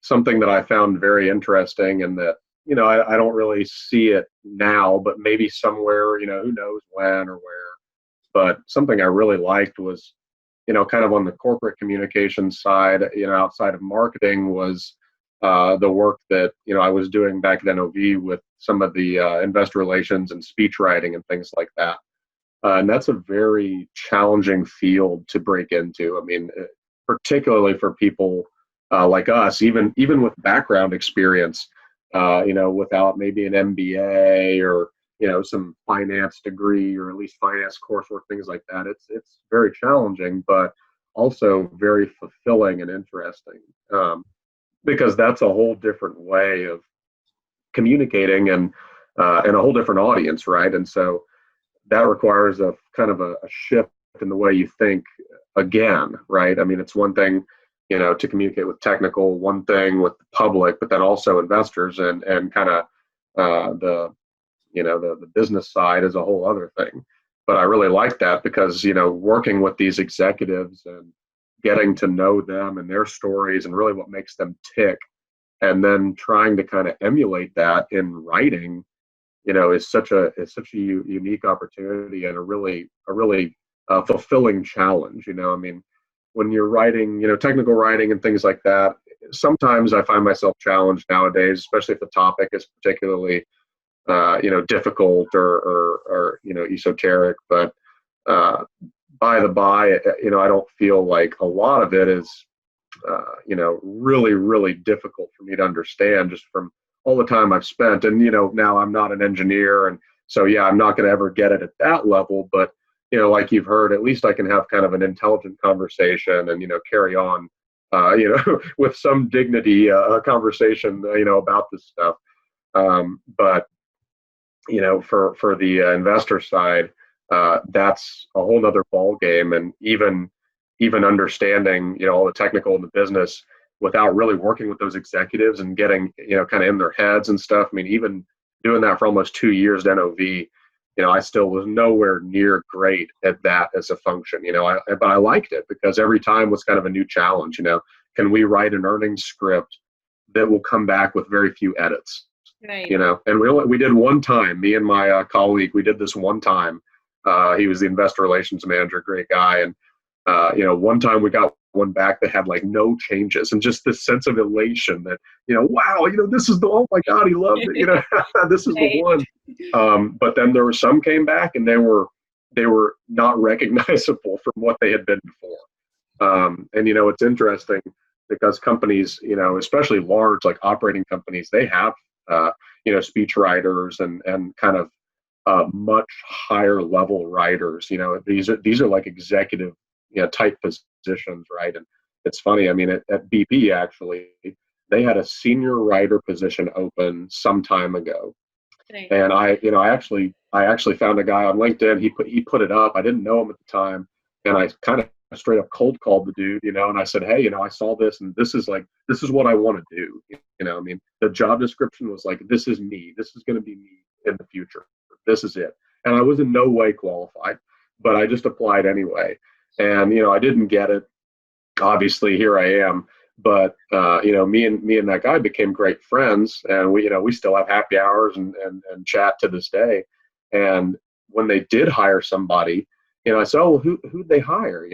something that I found very interesting, and that, I don't really see it now, but maybe somewhere, who knows when or where. But something I really liked was, kind of on the corporate communications side, outside of marketing, was the work that, I was doing back at NOV with some of the investor relations and speech writing and things like that. And that's a very challenging field to break into. I mean, particularly for people like us, even with background experience, without maybe an MBA or some finance degree, or at least finance coursework, things like that. It's very challenging, but also very fulfilling and interesting, because that's a whole different way of communicating, and a whole different audience, right? And so that requires a kind of a shift in the way you think again, right? I mean, it's one thing, to communicate with technical, one thing with the public, but then also investors, and kind of the business side is a whole other thing. But I really like that because, working with these executives and getting to know them and their stories and really what makes them tick, and then trying to kind of emulate that in writing, is such a unique opportunity, and a really fulfilling challenge. I mean, when you're writing, technical writing and things like that, sometimes I find myself challenged nowadays, especially if the topic is particularly, difficult, or esoteric. But uh, by the by, I don't feel like a lot of it is, really, really difficult for me to understand, just from all the time I've spent. And, now I'm not an engineer. And so, yeah, I'm not going to ever get it at that level. But, like you've heard, at least I can have kind of an intelligent conversation, and, carry on, with some dignity, a conversation, about this stuff. But, for the investor side, that's a whole nother ball game. And even understanding, all the technical in the business without really working with those executives and getting, kind of in their heads and stuff. I mean, even doing that for almost 2 years at NOV, I still was nowhere near great at that as a function. But I liked it because every time was kind of a new challenge. Can we write an earnings script that will come back with very few edits? Right. And we did one time. Me and my colleague, we did this one time. He was the investor relations manager, great guy, and one time we got one back that had like no changes, and just this sense of elation that, wow, this is oh my God, he loved it, this is the one. But then there were some came back, and they were not recognizable from what they had been before. And it's interesting because companies, especially large like operating companies, they have speech writers and kind of much higher level writers. These are like executive type positions, right? And it's funny. I mean, at BP actually, they had a senior writer position open some time ago, Right. and I actually found a guy on LinkedIn. He put it up. I didn't know him at the time, and I kind of straight up cold called the dude, and I said, hey, I saw this, and this is what I want to do. I mean, the job description was like, this is me. This is going to be me in the future. This is it. And I was in no way qualified, but I just applied anyway. And, I didn't get it. Obviously, here I am. But me and that guy became great friends, and we still have happy hours and chat to this day. And when they did hire somebody, I said, oh, who'd they hire?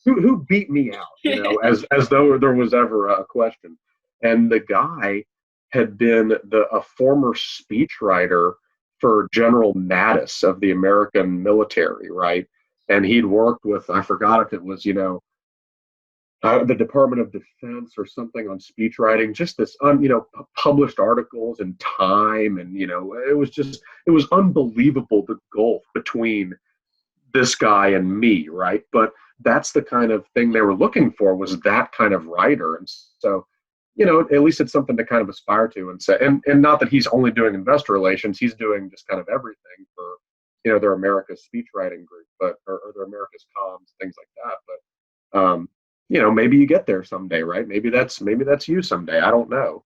Who beat me out? As though there was ever a question. And the guy had been a former speechwriter for General Mattis of the American military, right? And he'd worked with, I forgot if it was, the Department of Defense or something on speech writing, just this, published articles in Time. And, it was unbelievable the gulf between this guy and me, right? But that's the kind of thing they were looking for, was that kind of writer. And so, at least it's something to kind of aspire to and say, and not that he's only doing investor relations, he's doing just kind of everything for, their America's speech writing group, or their America's comms, things like that. But, maybe you get there someday, right? Maybe that's you someday. I don't know.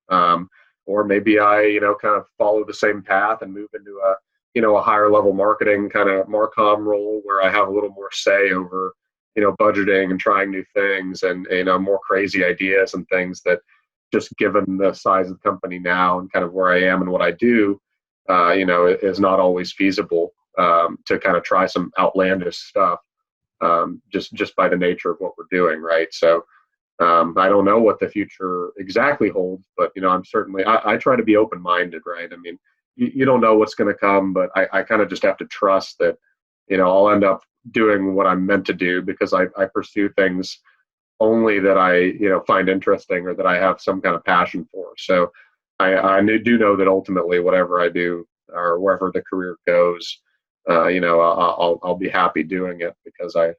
Or maybe I, kind of follow the same path and move into a higher level marketing kind of Marcom role where I have a little more say over, budgeting and trying new things and, more crazy ideas and things that, just given the size of the company now and kind of where I am and what I do, is not always feasible to kind of try some outlandish stuff. Just by the nature of what we're doing, right? So I don't know what the future exactly holds, but I'm certainly I try to be open-minded, right? I mean, you don't know what's going to come, but I kind of just have to trust that I'll end up doing what I'm meant to do because I pursue things only that I find interesting or that I have some kind of passion for. So I do know that ultimately whatever I do or wherever the career goes, I'll be happy doing it because I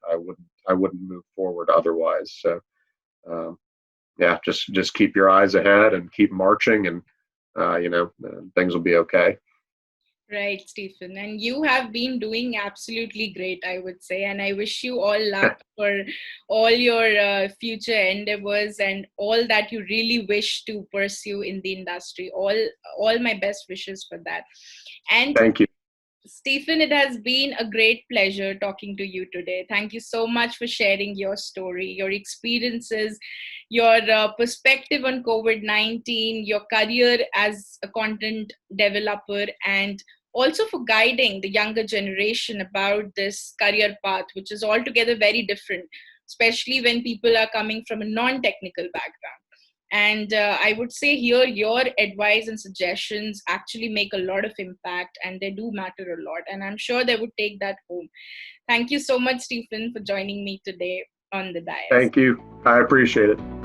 wouldn't move forward otherwise. So yeah, just keep your eyes ahead and keep marching, and things will be okay. Right, Stephen. And you have been doing absolutely great, I would say. And I wish you all luck for all your future endeavors and all that you really wish to pursue in the industry. All my best wishes for that. And thank you. Stephen, it has been a great pleasure talking to you today. Thank you so much for sharing your story, your experiences, your perspective on COVID-19, your career as a content developer, and also for guiding the younger generation about this career path, which is altogether very different, especially when people are coming from a non-technical background. And I would say here, your advice and suggestions actually make a lot of impact and they do matter a lot. And I'm sure they would take that home. Thank you so much, Stephen, for joining me today on the Dais. Thank you. I appreciate it.